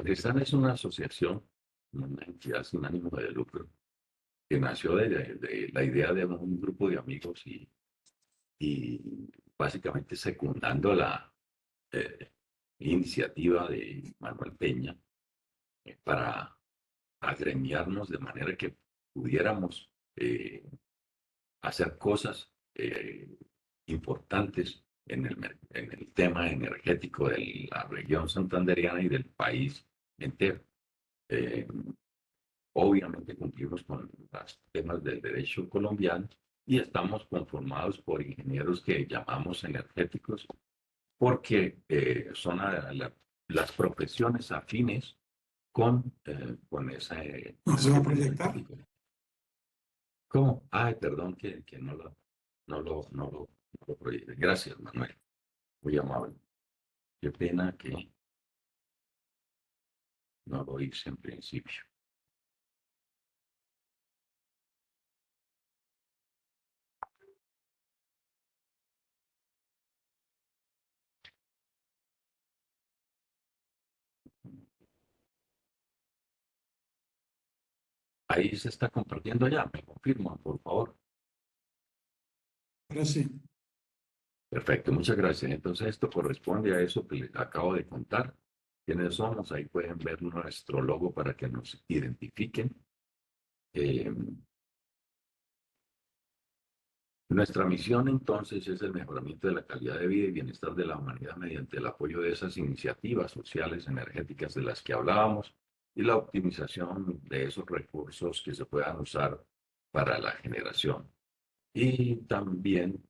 Cristana es una asociación, una entidad sin ánimo de lucro, que nació de la idea de un grupo de amigos y básicamente secundando la eh, iniciativa de Manuel Peña para agremiarnos de manera que pudiéramos hacer cosas importantes en el tema energético de la región santandereana y del país entero. Eh, Obviamente cumplimos con los temas del derecho colombiano y estamos conformados por ingenieros que llamamos energéticos porque son las profesiones afines con ese ¿No se va a tema proyectar? energético. ¿Cómo? Ay, perdón que no lo proyecté. Gracias, Manuel. Muy amable. Qué pena que no lo hice en principio. Ahí se está compartiendo ya. Me confirman, por favor. Ahora sí. Perfecto, muchas gracias. Entonces esto corresponde a eso que les acabo de contar. ¿Quiénes somos? Ahí pueden ver nuestro logo para que nos identifiquen. Eh, Nuestra misión entonces es el mejoramiento de la calidad de vida y bienestar de la humanidad mediante el apoyo de esas iniciativas sociales energéticas de las que hablábamos y la optimización de esos recursos que se puedan usar para la generación. Y también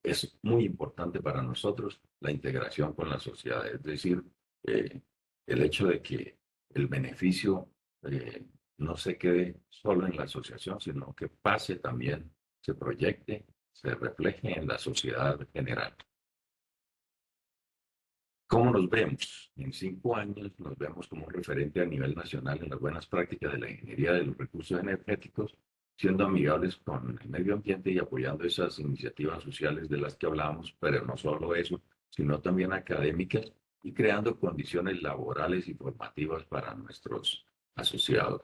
es muy importante para nosotros la integración con la sociedad, es decir, eh, el hecho de que el beneficio no se quede solo en la asociación, sino que pase también, se proyecte, se refleje en la sociedad general. ¿Cómo nos vemos? En 5 años nos vemos como un referente a nivel nacional en las buenas prácticas de la ingeniería de los recursos energéticos, siendo amigables con el medio ambiente y apoyando esas iniciativas sociales de las que hablamos, pero no solo eso, sino también académicas y creando condiciones laborales y formativas para nuestros asociados.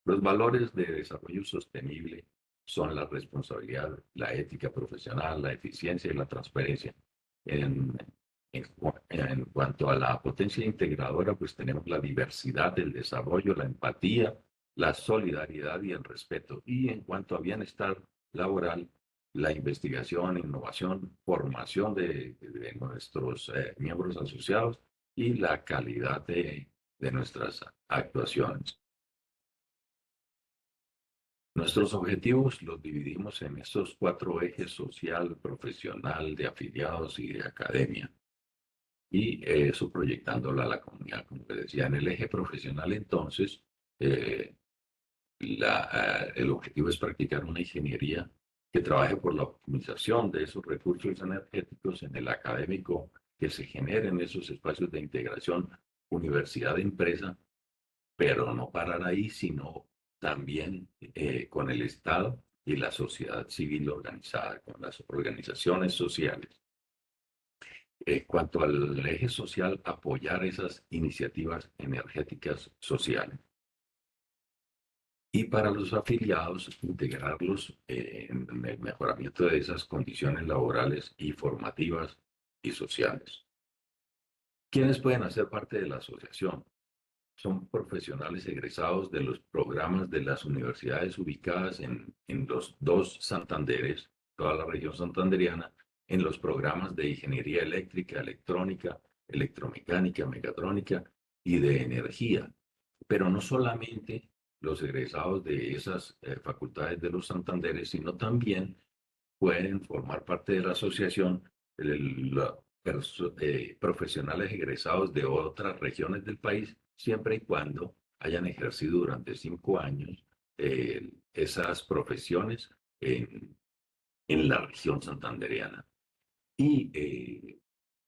Los valores de desarrollo sostenible son la responsabilidad, la ética profesional, la eficiencia y la transparencia. En, en cuanto a la potencia integradora, pues tenemos la diversidad, el desarrollo, la empatía, la solidaridad y el respeto. Y en cuanto a bienestar laboral, la investigación, innovación, formación de nuestros miembros asociados y la calidad de nuestras actuaciones. Nuestros objetivos los dividimos en estos 4 ejes: social, profesional, de afiliados y de academia. Y eso proyectándolo a la comunidad. Como les decía, en el eje profesional, entonces, eh, el objetivo es practicar una ingeniería que trabaje por la optimización de esos recursos energéticos. En el académico, que se generen esos espacios de integración universidad-empresa, pero no parar ahí, sino también con el Estado y la sociedad civil organizada, con las organizaciones sociales. En cuanto al eje social, apoyar esas iniciativas energéticas sociales. Y para los afiliados, integrarlos en el mejoramiento de esas condiciones laborales y formativas y sociales. ¿Quiénes pueden hacer parte de la asociación? Son profesionales egresados de los programas de las universidades ubicadas en los dos Santanderes, toda la región santandereana, en los programas de ingeniería eléctrica, electrónica, electromecánica, mecatrónica y de energía. Pero no solamente los egresados de esas facultades de los Santanderes, sino también pueden formar parte de la asociación profesionales egresados de otras regiones del país, siempre y cuando hayan ejercido durante 5 años esas profesiones en la región santandereana. Y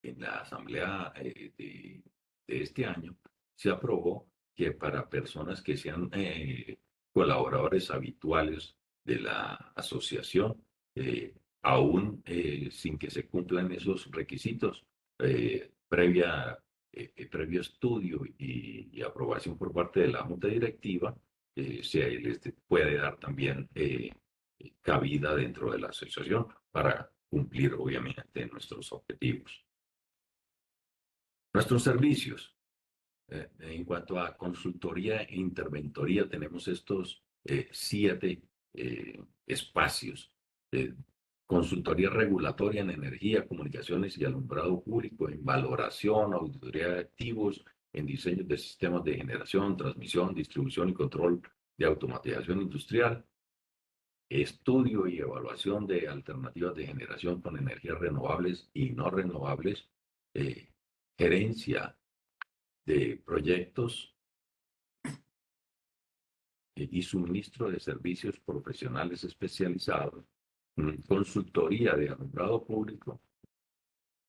en la asamblea de este año se aprobó que para personas que sean colaboradores habituales de la asociación, aún sin que se cumplan esos requisitos, previa previo estudio y aprobación por parte de la Junta Directiva, se les puede dar también cabida dentro de la asociación para cumplir, obviamente, nuestros objetivos. Nuestros servicios. En cuanto a consultoría e interventoría, tenemos estos 7 espacios. Consultoría regulatoria en energía, comunicaciones y alumbrado público, en valoración, auditoría de activos, en diseño de sistemas de generación, transmisión, distribución y control de automatización industrial, estudio y evaluación de alternativas de generación con energías renovables y no renovables, gerencia de proyectos y suministro de servicios profesionales especializados, consultoría de alumbrado público,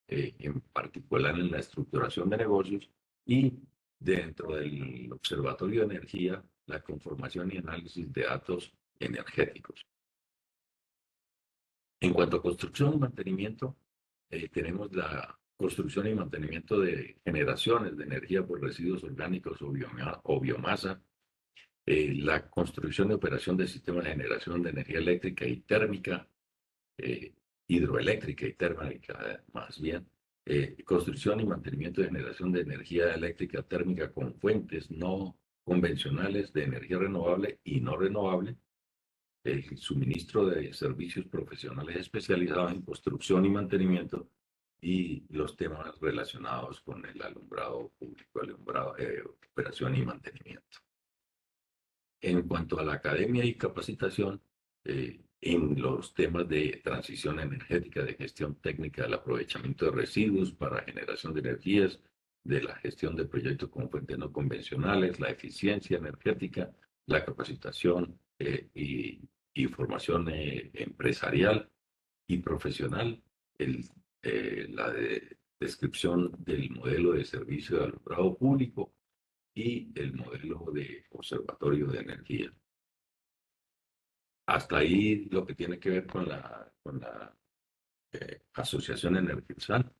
en particular en la estructuración de negocios, y dentro del Observatorio de Energía, la conformación y análisis de datos energéticos. En cuanto a construcción y mantenimiento, tenemos la construcción y mantenimiento de generaciones de energía por residuos orgánicos o biomasa, la construcción y operación de sistemas de generación de energía eléctrica y térmica, hidroeléctrica y térmica, más bien, construcción y mantenimiento de generación de energía eléctrica térmica con fuentes no convencionales de energía renovable y no renovable, el suministro de servicios profesionales especializados en construcción y mantenimiento, y los temas relacionados con el alumbrado público, operación y mantenimiento. En cuanto a la academia y capacitación, en los temas de transición energética, de gestión técnica del aprovechamiento de residuos para generación de energías, de la gestión de proyectos con fuentes no convencionales, la eficiencia energética, la capacitación y formación empresarial y profesional, la descripción del modelo de servicio de alumbrado público y el modelo de observatorio de energía. Hasta ahí lo que tiene que ver con la Asociación Energizal.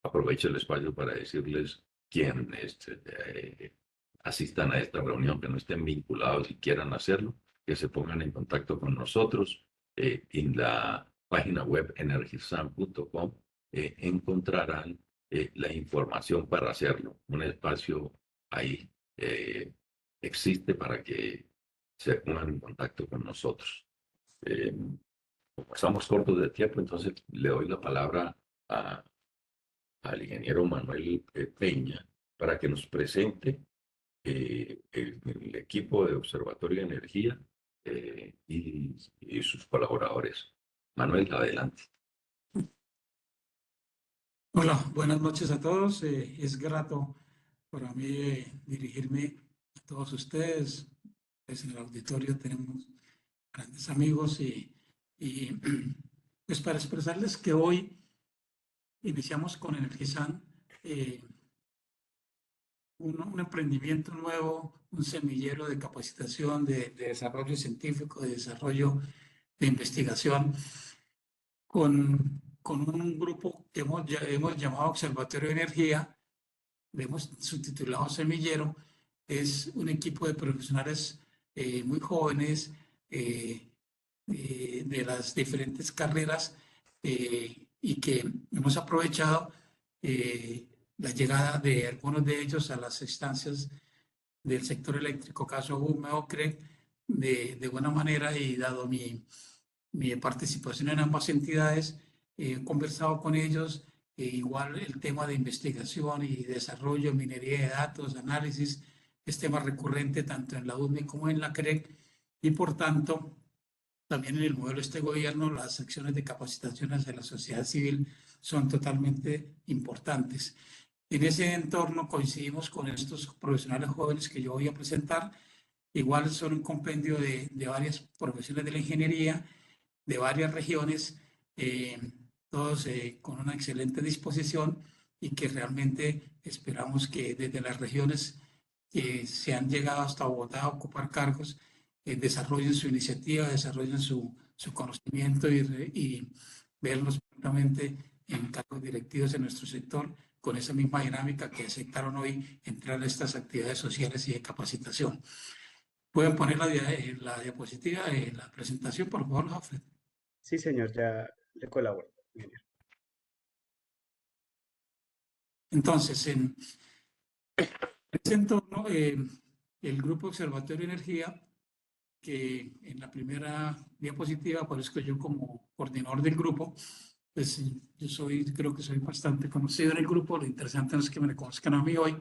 Aprovecho el espacio para decirles quienes asistan a esta reunión, que no estén vinculados y quieran hacerlo, que se pongan en contacto con nosotros. En la página web energizam.com encontrarán la información para hacerlo. Un espacio ahí existe para que se pongan en contacto con nosotros. Como estamos cortos de tiempo, entonces le doy la palabra al ingeniero Manuel Peña para que nos presente el equipo de Observatorio de Energía y sus colaboradores. Manuel, adelante. Hola, buenas noches a todos. Es grato para mí dirigirme a todos ustedes. Pues en el auditorio tenemos grandes amigos y pues para expresarles que hoy iniciamos con Energizam un emprendimiento nuevo, un semillero de capacitación, de desarrollo científico, de desarrollo de investigación, con un grupo que hemos llamado Observatorio de Energía, le hemos subtitulado Semillero. Es un equipo de profesionales muy jóvenes de las diferentes carreras y que hemos aprovechado la llegada de algunos de ellos a las instancias del sector eléctrico, caso Ocre, de buena manera, y dado mi participación en ambas entidades, he conversado con ellos. Igual el tema de investigación y desarrollo, minería de datos, análisis, es tema recurrente tanto en la UDME como en la CREC, y por tanto también en el modelo de este gobierno las acciones de capacitación hacia la sociedad civil son totalmente importantes. En ese entorno coincidimos con estos profesionales jóvenes que yo voy a presentar. Igual son un compendio de varias profesiones de la ingeniería, de varias regiones, todos con una excelente disposición, y que realmente esperamos que desde las regiones que se han llegado hasta Bogotá a ocupar cargos, desarrollen su iniciativa, desarrollen su conocimiento y verlos prontamente en cargos directivos en nuestro sector con esa misma dinámica que aceptaron hoy entrar a estas actividades sociales y de capacitación. ¿Pueden poner la diapositiva de la presentación, por favor, Jafre? Sí, señor, ya le colaboro. Ingeniero. Entonces, en ese entorno, el Grupo Observatorio de Energía, que en la primera diapositiva aparezco yo como coordinador del grupo, pues yo creo que soy bastante conocido en el grupo, lo interesante no es que me conozcan a mí hoy.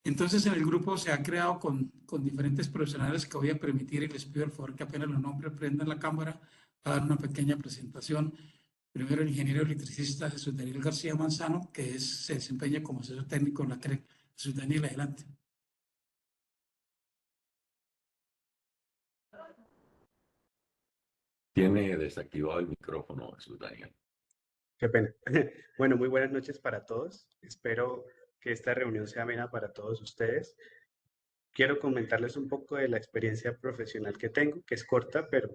Entonces, en el grupo se ha creado con diferentes profesionales que voy a permitir y les pido el favor que apenas los nombres prendan la cámara a dar una pequeña presentación. Primero, el ingeniero electricista Jesús Daniel García Manzano, que se desempeña como asesor técnico en la CREC. Jesús Daniel, adelante. Tiene desactivado el micrófono, Jesús Daniel. Qué pena. Bueno, muy buenas noches para todos. Espero que esta reunión sea amena para todos ustedes. Quiero comentarles un poco de la experiencia profesional que tengo, que es corta, pero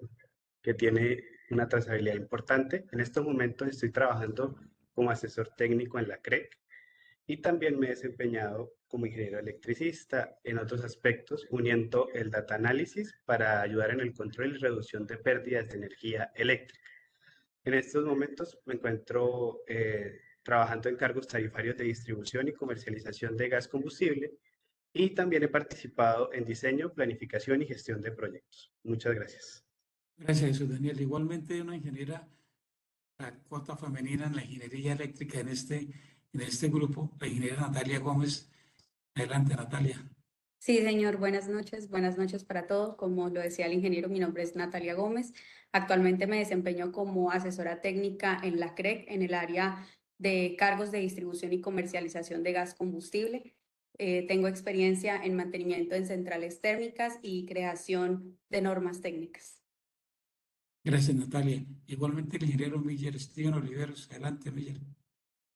que tiene una trazabilidad importante. En estos momentos estoy trabajando como asesor técnico en la CREC y también me he desempeñado como ingeniero electricista en otros aspectos, uniendo el data análisis para ayudar en el control y reducción de pérdidas de energía eléctrica. En estos momentos me encuentro trabajando en cargos tarifarios de distribución y comercialización de gas combustible y también he participado en diseño, planificación y gestión de proyectos. Muchas gracias. Gracias, Jesús Daniel. Igualmente, una ingeniera, la cuota femenina en la ingeniería eléctrica en este grupo, la ingeniera Natalia Gómez. Adelante, Natalia. Sí, señor, buenas noches para todos. Como lo decía el ingeniero, mi nombre es Natalia Gómez. Actualmente me desempeño como asesora técnica en la CREC, en el área de cargos de distribución y comercialización de gas combustible. Tengo experiencia en mantenimiento en centrales térmicas y creación de normas técnicas. Gracias, Natalia. Igualmente, el ingeniero Miller Steven Oliveros. Adelante, Miller.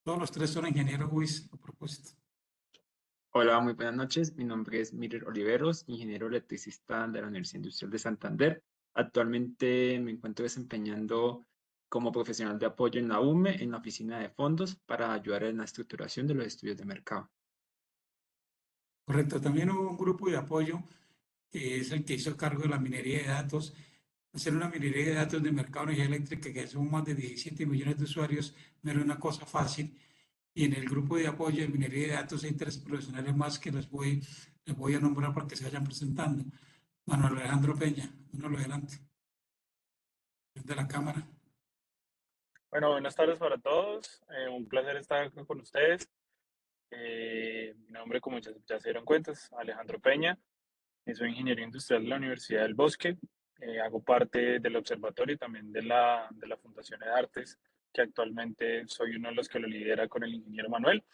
Todos los tres son ingenieros WIS, a propósito. Hola, muy buenas noches. Mi nombre es Mirer Oliveros, ingeniero electricista de la Universidad Industrial de Santander. Actualmente me encuentro desempeñando como profesional de apoyo en la UME, en la oficina de fondos, para ayudar en la estructuración de los estudios de mercado. Correcto. También hubo un grupo de apoyo que es el que hizo cargo de la minería de datos. Hacer una minería de datos de mercado de energía eléctrica, que son más de 17 millones de usuarios, no era una cosa fácil. Y en el grupo de apoyo de minería de datos hay tres profesionales más que les voy a nombrar para que se vayan presentando. Manuel Alejandro Peña, uno lo adelante. De la cámara. Bueno, buenas tardes para todos. Un placer estar acá con ustedes. Mi nombre, como ya se dieron cuenta, es Alejandro Peña. Soy ingeniero industrial de la Universidad del Bosque. Hago parte del observatorio y también de la Fundación Edartes, que actualmente soy uno de los que lo lidera con el ingeniero Manuel.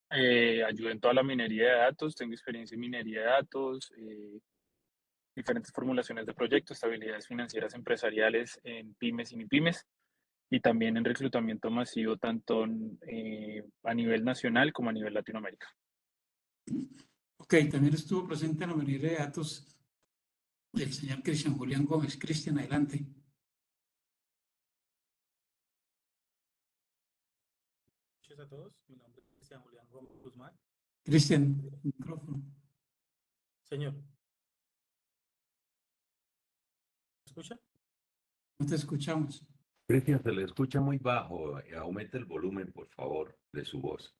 Ayudo en toda la minería de datos, tengo experiencia en minería de datos, diferentes formulaciones de proyectos, estabilidades financieras empresariales en pymes y MIPYMES, y también en reclutamiento masivo tanto a nivel nacional como a nivel Latinoamérica. Ok, también estuvo presente en la minería de datos el señor Cristian Julián Gómez. Cristian, adelante. Buenas noches a todos. Mi nombre es Cristian Julián Gómez Guzmán. Cristian, micrófono. Señor, ¿me escucha? No te escuchamos. Cristian, se le escucha muy bajo. Aumente el volumen, por favor, de su voz.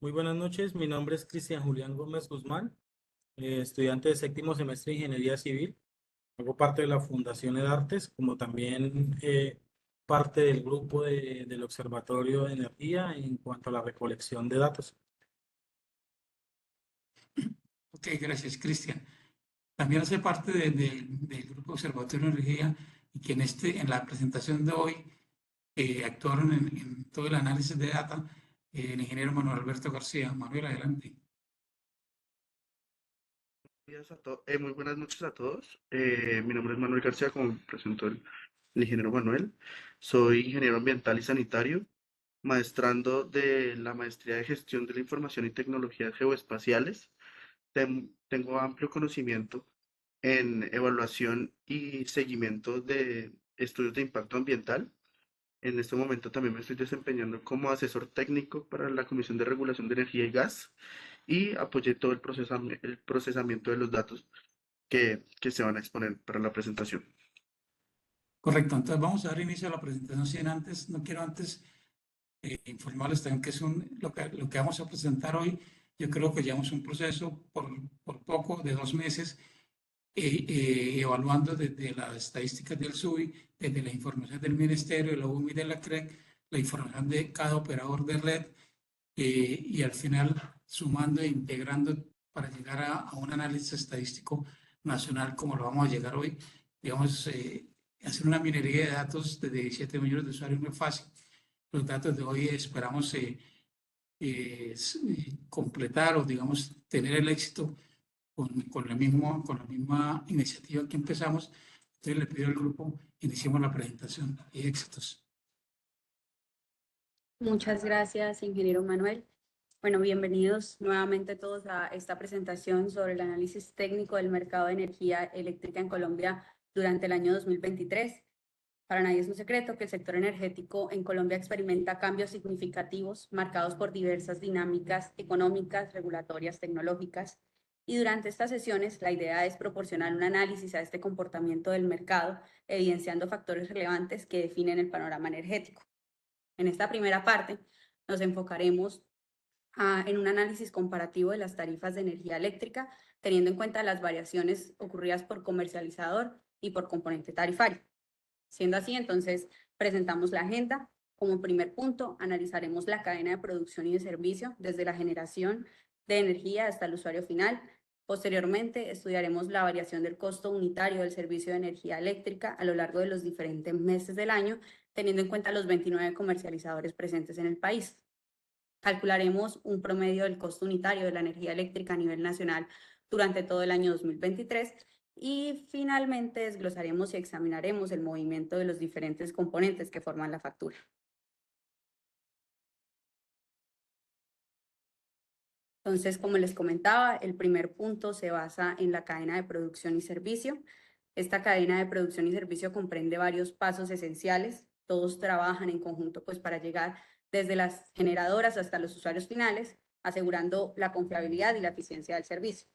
Muy buenas noches. Mi nombre es Cristian Julián Gómez Guzmán, estudiante de séptimo semestre de Ingeniería Civil. Hago parte de la Fundación Edartes, como también parte del grupo del Observatorio de Energía en cuanto a la recolección de datos. Ok, gracias, Cristian. También hace parte del Grupo Observatorio de Energía y que en la presentación de hoy actuaron en todo el análisis de data el ingeniero Manuel Alberto García. Manuel, adelante. Muy buenas noches a todos. Mi nombre es Manuel García, como presentó el ingeniero Manuel. Soy ingeniero ambiental y sanitario, maestrando de la maestría de gestión de la información y tecnologías geoespaciales. Tengo amplio conocimiento en evaluación y seguimiento de estudios de impacto ambiental En este momento también me estoy desempeñando como asesor técnico para la Comisión de Regulación de Energía y Gas y apoyé todo el procesamiento de los datos que se van a exponer para la presentación. Correcto, entonces vamos a dar inicio a la presentación. Sin antes, no quiero antes informarles también que es lo que vamos a presentar hoy. Yo creo que llevamos un proceso por poco de 2 meses evaluando desde las estadísticas del SUI, desde la información del Ministerio, de la UMI y de la CREC, la información de cada operador de red y al final sumando e integrando para llegar a un análisis estadístico nacional como lo vamos a llegar hoy. Digamos, hacer una minería de datos de 17 millones de usuarios no es fácil. Los datos de hoy esperamos completar o, digamos, tener el éxito con la misma iniciativa que empezamos. Entonces le pido al grupo, iniciemos la presentación y éxitos. Muchas gracias, ingeniero Manuel. Bueno, bienvenidos nuevamente todos a esta presentación sobre el análisis técnico del mercado de energía eléctrica en Colombia durante el año 2023. Para nadie es un secreto que el sector energético en Colombia experimenta cambios significativos marcados por diversas dinámicas económicas, regulatorias, tecnológicas. Y durante estas sesiones, la idea es proporcionar un análisis a este comportamiento del mercado, evidenciando factores relevantes que definen el panorama energético. En esta primera parte, nos enfocaremos en un análisis comparativo de las tarifas de energía eléctrica, teniendo en cuenta las variaciones ocurridas por comercializador y por componente tarifario. Siendo así, entonces, presentamos la agenda. Como primer punto, analizaremos la cadena de producción y de servicio desde la generación de energía hasta el usuario final. Posteriormente, estudiaremos la variación del costo unitario del servicio de energía eléctrica a lo largo de los diferentes meses del año, teniendo en cuenta los 29 comercializadores presentes en el país. Calcularemos un promedio del costo unitario de la energía eléctrica a nivel nacional durante todo el año 2023 y finalmente desglosaremos y examinaremos el movimiento de los diferentes componentes que forman la factura. Entonces, como les comentaba, el primer punto se basa en la cadena de producción y servicio. Esta cadena de producción y servicio comprende varios pasos esenciales. Todos trabajan en conjunto pues, para llegar desde las generadoras hasta los usuarios finales, asegurando la confiabilidad y la eficiencia del servicio.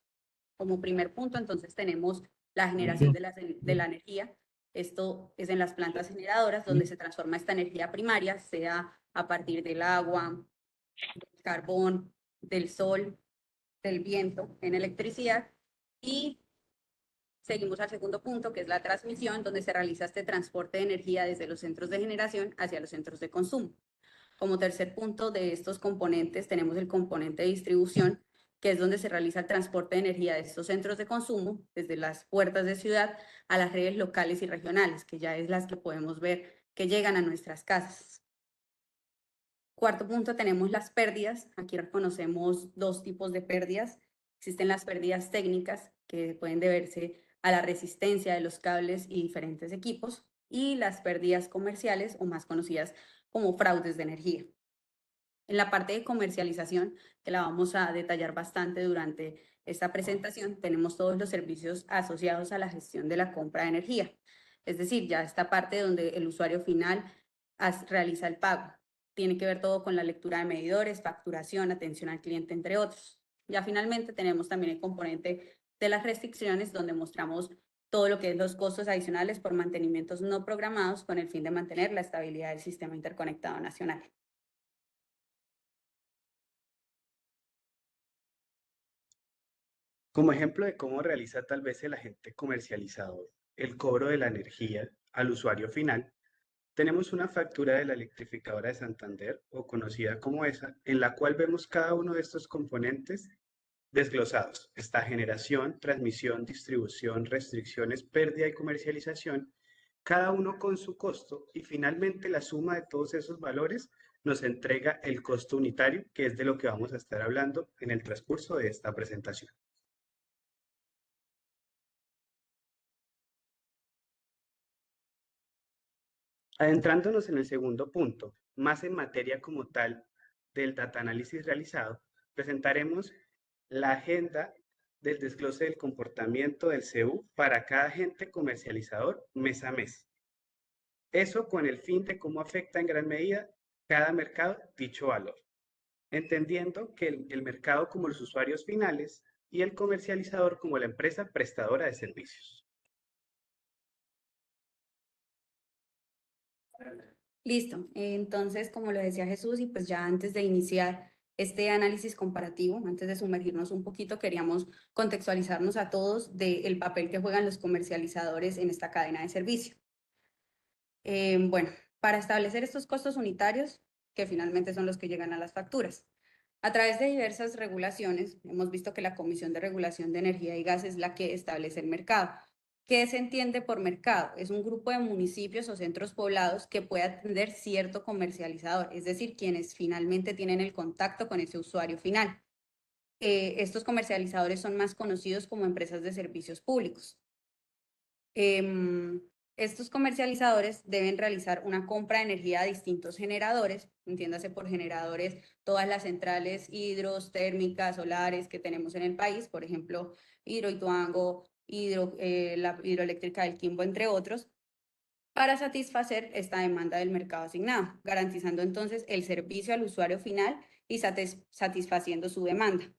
Como primer punto, entonces, tenemos la generación de la energía. Esto es en las plantas generadoras, donde se transforma esta energía primaria, sea a partir del agua, del carbón, del sol, del viento, en electricidad. Y seguimos al segundo punto, que es la transmisión, donde se realiza este transporte de energía desde los centros de generación hacia los centros de consumo. Como tercer punto de estos componentes tenemos el componente de distribución, que es donde se realiza el transporte de energía de estos centros de consumo, desde las puertas de ciudad a las redes locales y regionales, que ya es las que podemos ver que llegan a nuestras casas. Cuarto punto, tenemos las pérdidas. Aquí reconocemos dos tipos de pérdidas. Existen las pérdidas técnicas, que pueden deberse a la resistencia de los cables y diferentes equipos, y las pérdidas comerciales, o más conocidas como fraudes de energía. En la parte de comercialización, que la vamos a detallar bastante durante esta presentación, tenemos todos los servicios asociados a la gestión de la compra de energía. Es decir, ya esta parte donde el usuario final realiza el pago. Tiene que ver todo con la lectura de medidores, facturación, atención al cliente, entre otros. Ya finalmente tenemos también el componente de las restricciones, donde mostramos todo lo que es los costos adicionales por mantenimientos no programados con el fin de mantener la estabilidad del sistema interconectado nacional. Como ejemplo de cómo realiza tal vez el agente comercializador el cobro de la energía al usuario final, tenemos una factura de la electrificadora de Santander, o conocida como esa, en la cual vemos cada uno de estos componentes desglosados. Está generación, transmisión, distribución, restricciones, pérdida y comercialización, cada uno con su costo, y finalmente la suma de todos esos valores nos entrega el costo unitario, que es de lo que vamos a estar hablando en el transcurso de esta presentación. Adentrándonos en el segundo punto, más en materia como tal del data análisis realizado, presentaremos la agenda del desglose del comportamiento del CU para cada agente comercializador mes a mes. Eso con el fin de cómo afecta en gran medida cada mercado dicho valor, entendiendo que el mercado como los usuarios finales y el comercializador como la empresa prestadora de servicios. Listo. Entonces, como lo decía Jesús, y pues ya antes de iniciar este análisis comparativo, antes de sumergirnos un poquito, queríamos contextualizarnos a todos del papel que juegan los comercializadores en esta cadena de servicio. Bueno, para establecer estos costos unitarios, que finalmente son los que llegan a las facturas. A través de diversas regulaciones, hemos visto que la Comisión de Regulación de Energía y Gas es la que establece el mercado. ¿Qué se entiende por mercado? Es un grupo de municipios o centros poblados que puede atender cierto comercializador, es decir, quienes finalmente tienen el contacto con ese usuario final. Estos comercializadores son más conocidos como empresas de servicios públicos. Estos comercializadores deben realizar una compra de energía a distintos generadores, entiéndase por generadores todas las centrales hidrotérmicas, solares que tenemos en el país, por ejemplo, Hidroituango, la hidroeléctrica del Quimbo, entre otros, para satisfacer esta demanda del mercado asignado, garantizando entonces el servicio al usuario final y satisfaciendo su demanda.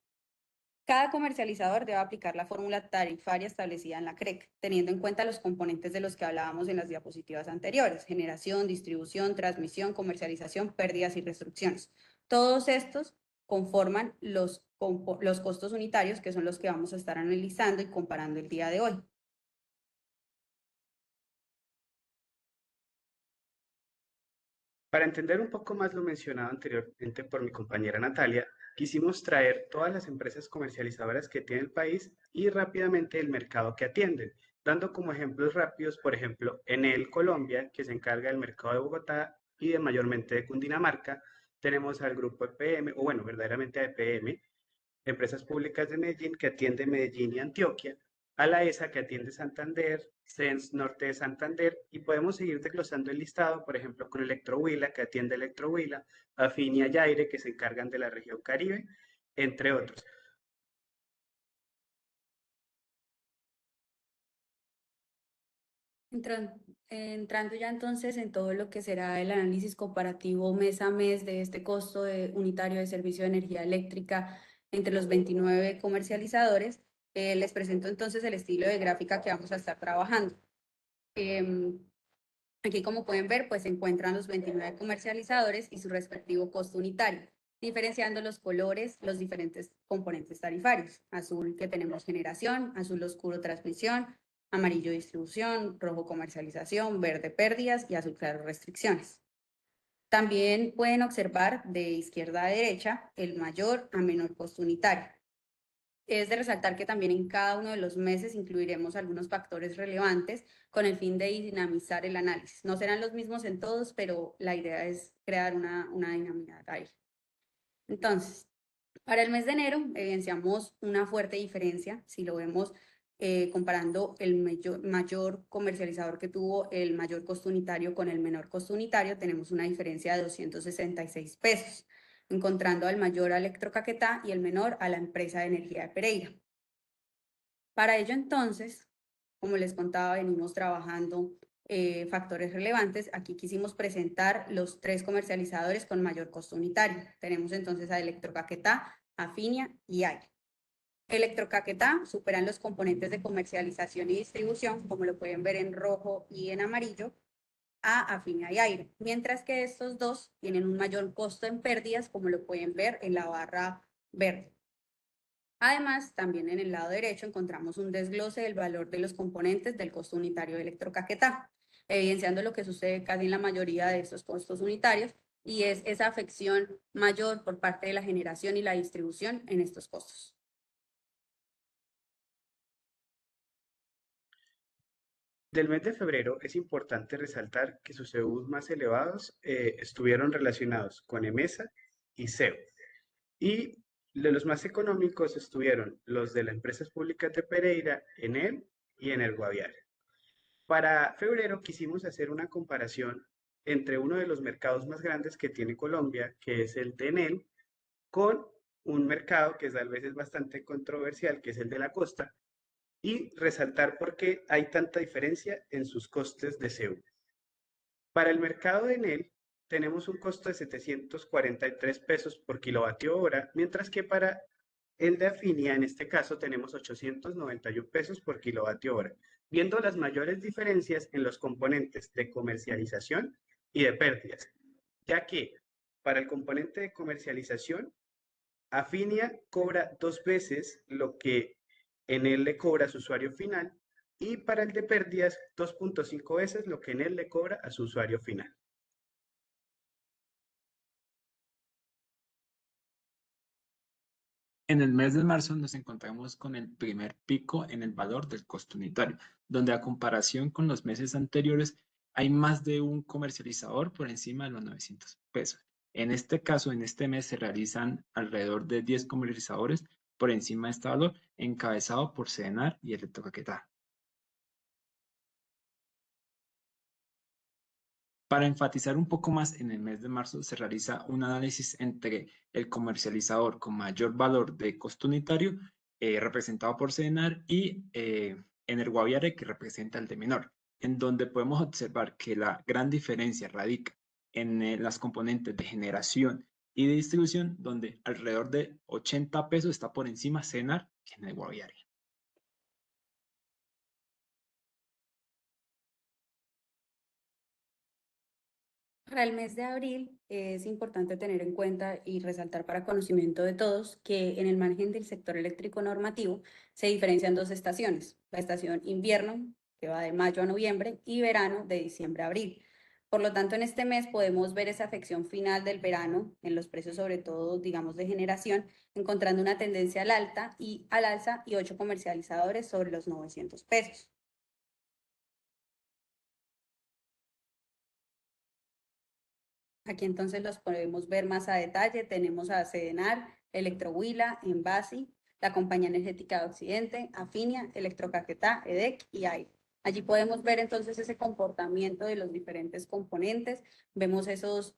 Cada comercializador debe aplicar la fórmula tarifaria establecida en la CREC, teniendo en cuenta los componentes de los que hablábamos en las diapositivas anteriores: generación, distribución, transmisión, comercialización, pérdidas y restricciones. Todos estos conforman los costos unitarios, que son los que vamos a estar analizando y comparando el día de hoy. Para entender un poco más lo mencionado anteriormente por mi compañera Natalia, quisimos traer todas las empresas comercializadoras que tiene el país y rápidamente el mercado que atienden, dando como ejemplos rápidos, por ejemplo, Enel Colombia, que se encarga del mercado de Bogotá y de mayormente de Cundinamarca. Tenemos al grupo EPM, o bueno, verdaderamente a EPM, Empresas Públicas de Medellín, que atiende Medellín y Antioquia, a la ESA, que atiende Santander, SENS Norte de Santander, y podemos seguir desglosando el listado, por ejemplo, con Electrohuila, que atiende Electrohuila, Afinia y Aire, que se encargan de la región Caribe, entre otros. Entrando ya entonces en todo lo que será el análisis comparativo mes a mes de este costo unitario de servicio de energía eléctrica entre los 29 comercializadores, les presento entonces el estilo de gráfica que vamos a estar trabajando. Aquí, como pueden ver, pues se encuentran los 29 comercializadores y su respectivo costo unitario, diferenciando los colores, los diferentes componentes tarifarios: azul, que tenemos generación; azul oscuro, transmisión; amarillo, distribución; rojo, comercialización; verde, pérdidas; y azul claro, restricciones. También pueden observar de izquierda a derecha el mayor a menor costo unitario. Es de resaltar que también en cada uno de los meses incluiremos algunos factores relevantes con el fin de dinamizar el análisis. No serán los mismos en todos, pero la idea es crear una dinámica ahí. Entonces, para el mes de enero evidenciamos una fuerte diferencia. Si lo vemos comparando el mayor comercializador que tuvo el mayor costo unitario con el menor costo unitario, tenemos una diferencia de 266 pesos, encontrando al mayor a Electrocaquetá y el menor a la empresa de energía de Pereira. Para ello, entonces, como les contaba, venimos trabajando factores relevantes. Aquí quisimos presentar los 3 comercializadores con mayor costo unitario. Tenemos entonces a Electrocaquetá, Afinia y Aire. Electrocaquetá superan los componentes de comercialización y distribución, como lo pueden ver en rojo y en amarillo, a Afinia y Aire, mientras que estos dos tienen un mayor costo en pérdidas, como lo pueden ver en la barra verde. Además, también en el lado derecho encontramos un desglose del valor de los componentes del costo unitario de Electrocaquetá, evidenciando lo que sucede casi en la mayoría de estos costos unitarios, y es esa afección mayor por parte de la generación y la distribución en estos costos. Del mes de febrero es importante resaltar que sus CEUs más elevados estuvieron relacionados con EMESA y CEU. Y de los más económicos estuvieron los de las empresas públicas de Pereira, Enel y Enel Guaviare. Para febrero quisimos hacer una comparación entre uno de los mercados más grandes que tiene Colombia, que es el de Enel, con un mercado que tal vez es bastante controversial, que es el de la costa, y resaltar por qué hay tanta diferencia en sus costes de CEU. Para el mercado de Enel tenemos un costo de 743 pesos por kilovatio hora, mientras que para el de Afinia, en este caso, tenemos 891 pesos por kilovatio hora, viendo las mayores diferencias en los componentes de comercialización y de pérdidas, ya que para el componente de comercialización, Afinia cobra 2 veces lo que Enel le cobra a su usuario final, y para el de pérdidas 2.5 veces lo que Enel le cobra a su usuario final. En el mes de marzo nos encontramos con el primer pico en el valor del costo unitario, donde a comparación con los meses anteriores hay más de un comercializador por encima de los 900 pesos. En este caso, en este mes se realizan alrededor de 10 comercializadores por encima de este valor, encabezado por Sedenar y Electrocaquetá. Para enfatizar un poco más, en el mes de marzo se realiza un análisis entre el comercializador con mayor valor de costo unitario, representado por Sedenar, y Energuaviare, que representa el de menor, en donde podemos observar que la gran diferencia radica en las componentes de generación y de distribución, donde alrededor de 80 pesos está por encima Sedenar que Energuaviare. Para el mes de abril es importante tener en cuenta y resaltar para conocimiento de todos que en el margen del sector eléctrico normativo se diferencian dos estaciones, la estación invierno, que va de mayo a noviembre, y verano, de diciembre a abril. Por lo tanto, en este mes podemos ver esa afección final del verano en los precios, sobre todo, digamos, de generación, encontrando una tendencia al alza y 8 comercializadores sobre los 900 pesos. Aquí entonces los podemos ver más a detalle. Tenemos a Sedenar, Electrohuila, Envasi, la Compañía Energética de Occidente, Afinia, Electrocaquetá, EDEC y AIRE. Allí podemos ver entonces ese comportamiento de los diferentes componentes. Vemos esos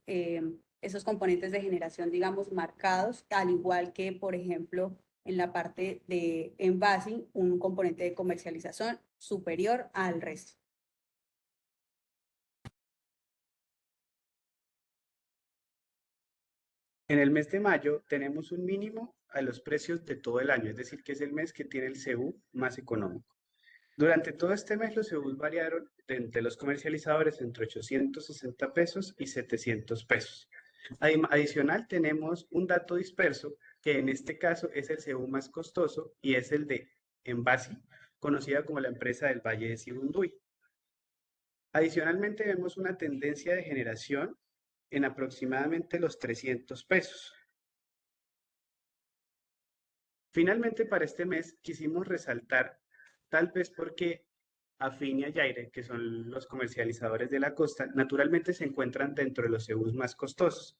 componentes de generación, digamos, marcados, al igual que, por ejemplo, en la parte de Envasi, un componente de comercialización superior al resto. En el mes de mayo tenemos un mínimo a los precios de todo el año, es decir, que es el mes que tiene el CU más económico. Durante todo este mes los CUs variaron entre los comercializadores entre 860 pesos y 700 pesos. Adicional, tenemos un dato disperso que en este caso es el CU más costoso y es el de Envasi, conocida como la empresa del Valle de Sibundoy. Adicionalmente, vemos una tendencia de generación en aproximadamente los 300 pesos. Finalmente, para este mes quisimos resaltar, tal vez porque Afinia y Aire, que son los comercializadores de la costa, naturalmente se encuentran dentro de los CUs más costosos.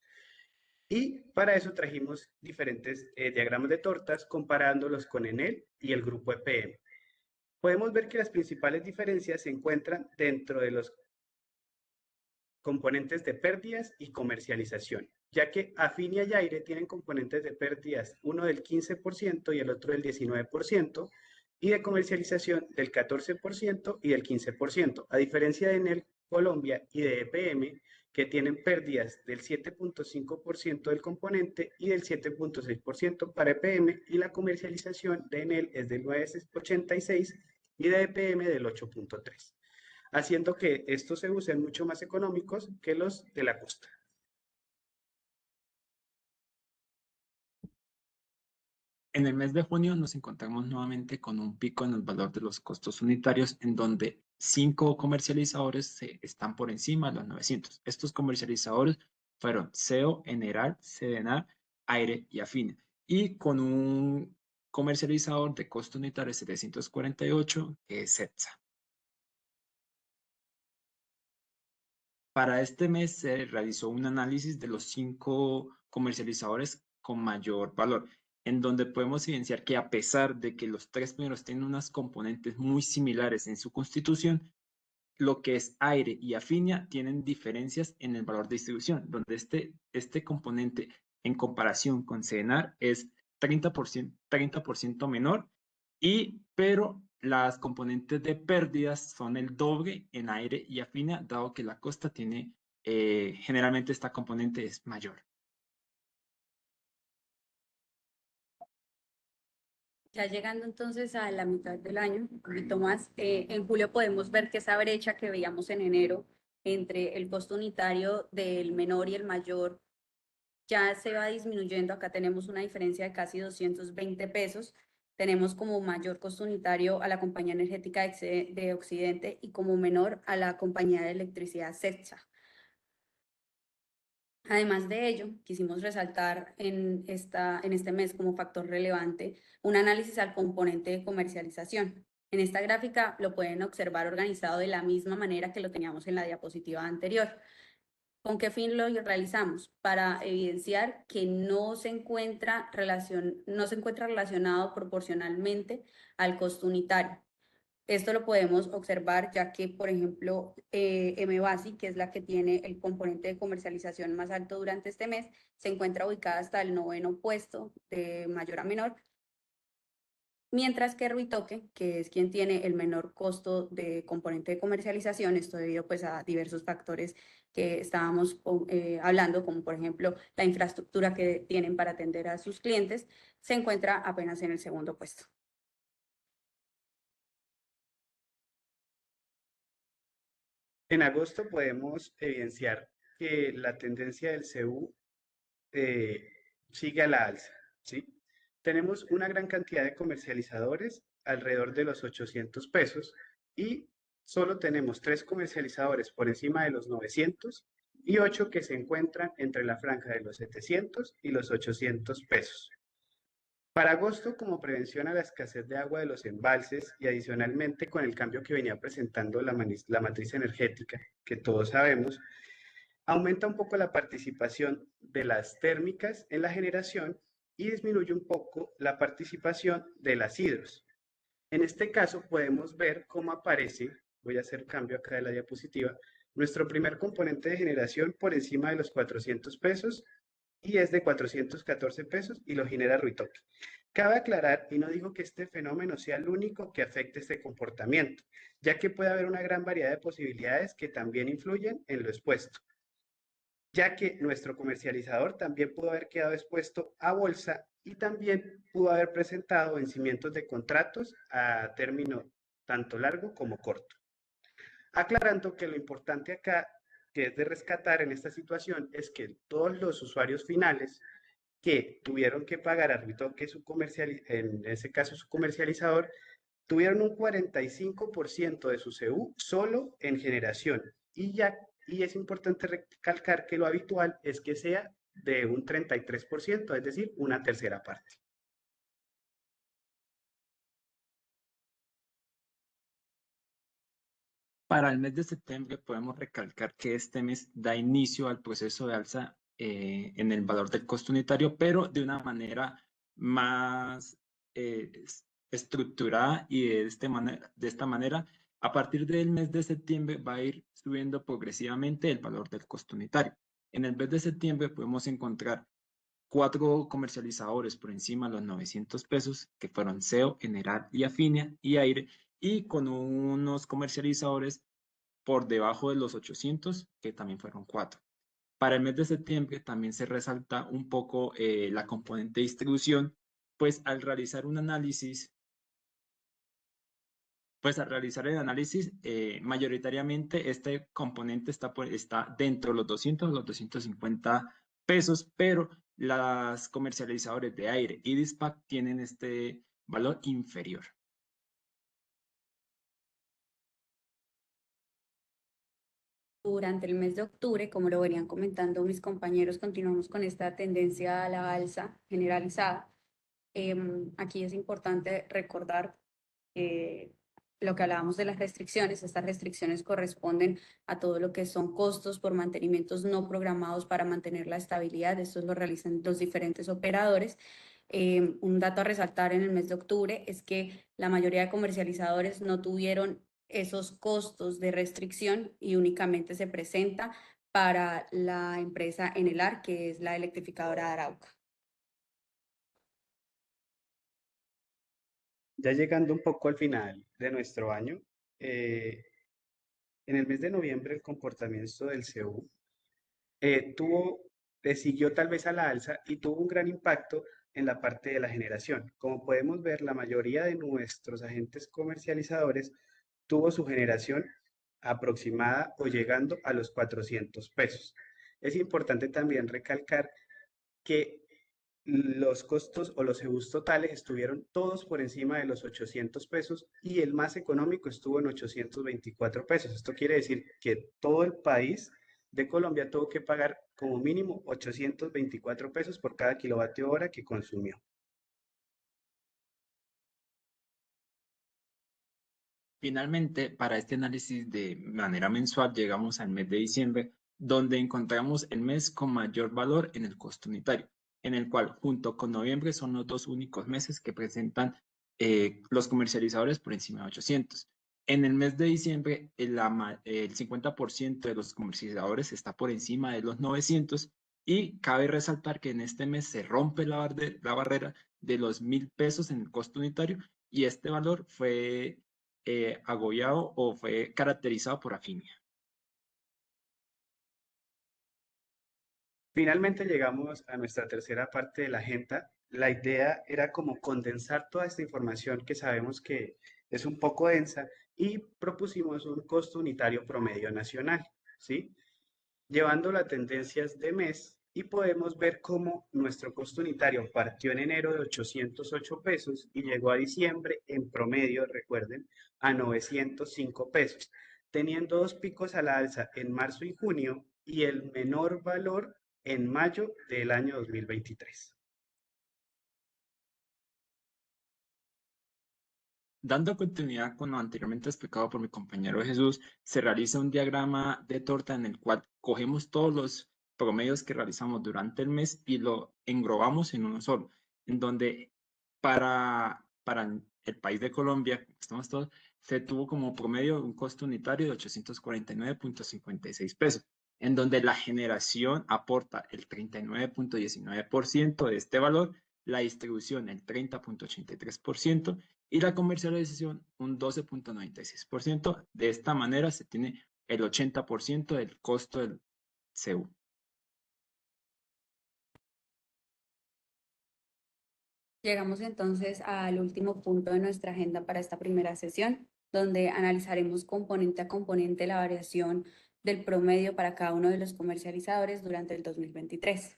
Y para eso trajimos diferentes diagramas de tortas comparándolos con Enel y el grupo EPM. Podemos ver que las principales diferencias se encuentran dentro de los componentes de pérdidas y comercialización, ya que Afinia y Aire tienen componentes de pérdidas, uno del 15% y el otro del 19%, y de comercialización del 14% y del 15%, a diferencia de Enel Colombia y de EPM, que tienen pérdidas del 7.5% del componente y del 7.6% para EPM, y la comercialización de Enel es del 9.86 y de EPM del 8.3, haciendo que estos se usen mucho más económicos que los de la costa. En el mes de junio nos encontramos nuevamente con un pico en el valor de los costos unitarios, en donde 5 comercializadores están por encima de los 900. Estos comercializadores fueron SEO, Eneral, Sedenar, Aire y Afina, y con un comercializador de costo unitario 748, que es CEPSA. Para este mes se realizó un análisis de los 5 comercializadores con mayor valor, en donde podemos evidenciar que a pesar de que los 3 primeros tienen unas componentes muy similares en su constitución, lo que es Aire y Afinia tienen diferencias en el valor de distribución, donde este componente en comparación con Sedenar es 30% menor, pero las componentes de pérdidas son el doble en aire y afina, dado que la costa tiene, generalmente esta componente es mayor. Ya llegando entonces a la mitad del año, un poquito más, en julio podemos ver que esa brecha que veíamos en enero entre el costo unitario del menor y el mayor ya se va disminuyendo. Acá tenemos una diferencia de casi 220 pesos. Tenemos como mayor costo unitario a la compañía energética de Occidente y como menor a la compañía de electricidad CEPSA. Además de ello, quisimos resaltar en este mes como factor relevante un análisis al componente de comercialización. En esta gráfica lo pueden observar organizado de la misma manera que lo teníamos en la diapositiva anterior. ¿Con qué fin lo realizamos? Para evidenciar que no se encuentra relacionado proporcionalmente al costo unitario. Esto lo podemos observar ya que, por ejemplo, MBASI, que es la que tiene el componente de comercialización más alto durante este mes, se encuentra ubicada hasta el 9º puesto de mayor a menor, mientras que Ruitoque, que es quien tiene el menor costo de componente de comercialización, esto debido pues a diversos factores que estábamos hablando, como por ejemplo la infraestructura que tienen para atender a sus clientes, se encuentra apenas en el 2º puesto. En agosto podemos evidenciar que la tendencia del CU sigue a la alza, ¿sí? Tenemos una gran cantidad de comercializadores, alrededor de los 800 pesos, y solo tenemos 3 comercializadores por encima de los 900 y 8 que se encuentran entre la franja de los 700 y los 800 pesos. Para agosto, como prevención a la escasez de agua de los embalses y adicionalmente con el cambio que venía presentando la matriz energética, que todos sabemos, aumenta un poco la participación de las térmicas en la generación y disminuye un poco la participación de las hidros. En este caso podemos ver cómo aparece, voy a hacer cambio acá de la diapositiva, nuestro primer componente de generación por encima de los 400 pesos y es de 414 pesos y lo genera Ruitoque. Cabe aclarar, y no digo que este fenómeno sea el único que afecte este comportamiento, ya que puede haber una gran variedad de posibilidades que también influyen en lo expuesto, ya que nuestro comercializador también pudo haber quedado expuesto a bolsa y también pudo haber presentado vencimientos de contratos a término tanto largo como corto. Aclarando que lo importante acá, que es de rescatar en esta situación, es que todos los usuarios finales que tuvieron que pagar a Ruitoque en ese caso su comercializador, tuvieron un 45% de su CU solo en generación. Y es importante recalcar que lo habitual es que sea de un 33%, es decir, una tercera parte. Para el mes de septiembre podemos recalcar que este mes da inicio al proceso de alza en el valor del costo unitario, pero de una manera más estructurada y de esta manera, a partir del mes de septiembre va a ir subiendo progresivamente el valor del costo unitario. En el mes de septiembre podemos encontrar 4 comercializadores por encima de los 900 pesos, que fueron SEO, General y Afinia y Aire, y con unos comercializadores por debajo de los 800, que también fueron 4. Para el mes de septiembre también se resalta un poco la componente de distribución, pues al realizar un análisis, el análisis, mayoritariamente este componente está dentro de los 200 o los 250 pesos, pero las comercializadores de aire y Dispatch tienen este valor inferior. Durante el mes de octubre, como lo venían comentando mis compañeros, continuamos con esta tendencia a la alza generalizada. Aquí es importante recordar lo que hablábamos de las restricciones. Estas restricciones corresponden a todo lo que son costos por mantenimientos no programados para mantener la estabilidad. Estos lo realizan los diferentes operadores. Un dato a resaltar en el mes de octubre es que la mayoría de comercializadores no tuvieron esos costos de restricción y únicamente se presenta para la empresa Enelar, que es la electrificadora de Arauca. ya llegando un poco al final de nuestro año, eh, en el mes de noviembre el comportamiento del CEU siguió tal vez a la alza y tuvo un gran impacto en la parte de la generación. Como podemos ver, la mayoría de nuestros agentes comercializadores tuvo su generación aproximada o llegando a los 400 pesos. Es importante también recalcar que los costos o los EBUs totales estuvieron todos por encima de los 800 pesos y el más económico estuvo en 824 pesos. Esto quiere decir que todo el país de Colombia tuvo que pagar como mínimo 824 pesos por cada kilovatio hora que consumió. Finalmente, para este análisis de manera mensual, llegamos al mes de diciembre, donde encontramos el mes con mayor valor en el costo unitario, en el cual junto con noviembre son los dos únicos meses que presentan los comercializadores por encima de 800. En el mes de diciembre, el 50% de los comercializadores está por encima de los 900 y cabe resaltar que en este mes se rompe la barrera de los 1.000 pesos en el costo unitario y este valor fue agobiado o fue caracterizado por afinia. Finalmente llegamos a nuestra tercera parte de la agenda. La idea era como condensar toda esta información que sabemos que es un poco densa y propusimos un costo unitario promedio nacional, ¿sí? Llevándolo a tendencias de mes y podemos ver cómo nuestro costo unitario partió en enero de 808 pesos y llegó a diciembre en promedio, recuerden, a 905 pesos, teniendo dos picos a la alza en marzo y junio y el menor valor en mayo del año 2023. Dando continuidad con lo anteriormente explicado por mi compañero Jesús, se realiza un diagrama de torta en el cual cogemos todos los promedios que realizamos durante el mes y lo englobamos en uno solo, en donde para el país de Colombia, estamos todos, se tuvo como promedio un costo unitario de 849.56 pesos, en donde la generación aporta el 39.19% de este valor, la distribución el 30.83% y la comercialización un 12.96%. De esta manera se tiene el 80% del costo del CEU. Llegamos entonces al último punto de nuestra agenda para esta primera sesión, donde analizaremos componente a componente la variación del promedio para cada uno de los comercializadores durante el 2023.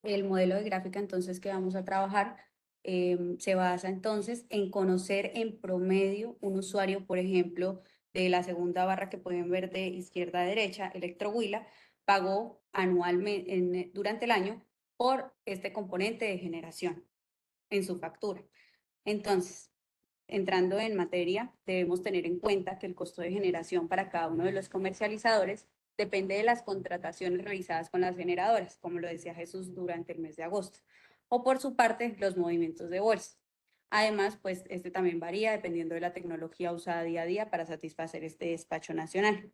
El modelo de gráfica entonces que vamos a trabajar se basa entonces en conocer en promedio un usuario, por ejemplo, de la segunda barra que pueden ver de izquierda a derecha, Electrohuila, pagó anualmente durante el año por este componente de generación en su factura. Entonces, entrando en materia, debemos tener en cuenta que el costo de generación para cada uno de los comercializadores depende de las contrataciones realizadas con las generadoras, como lo decía Jesús durante el mes de agosto, o por su parte, los movimientos de bolsa. Además, pues este también varía dependiendo de la tecnología usada día a día para satisfacer este despacho nacional.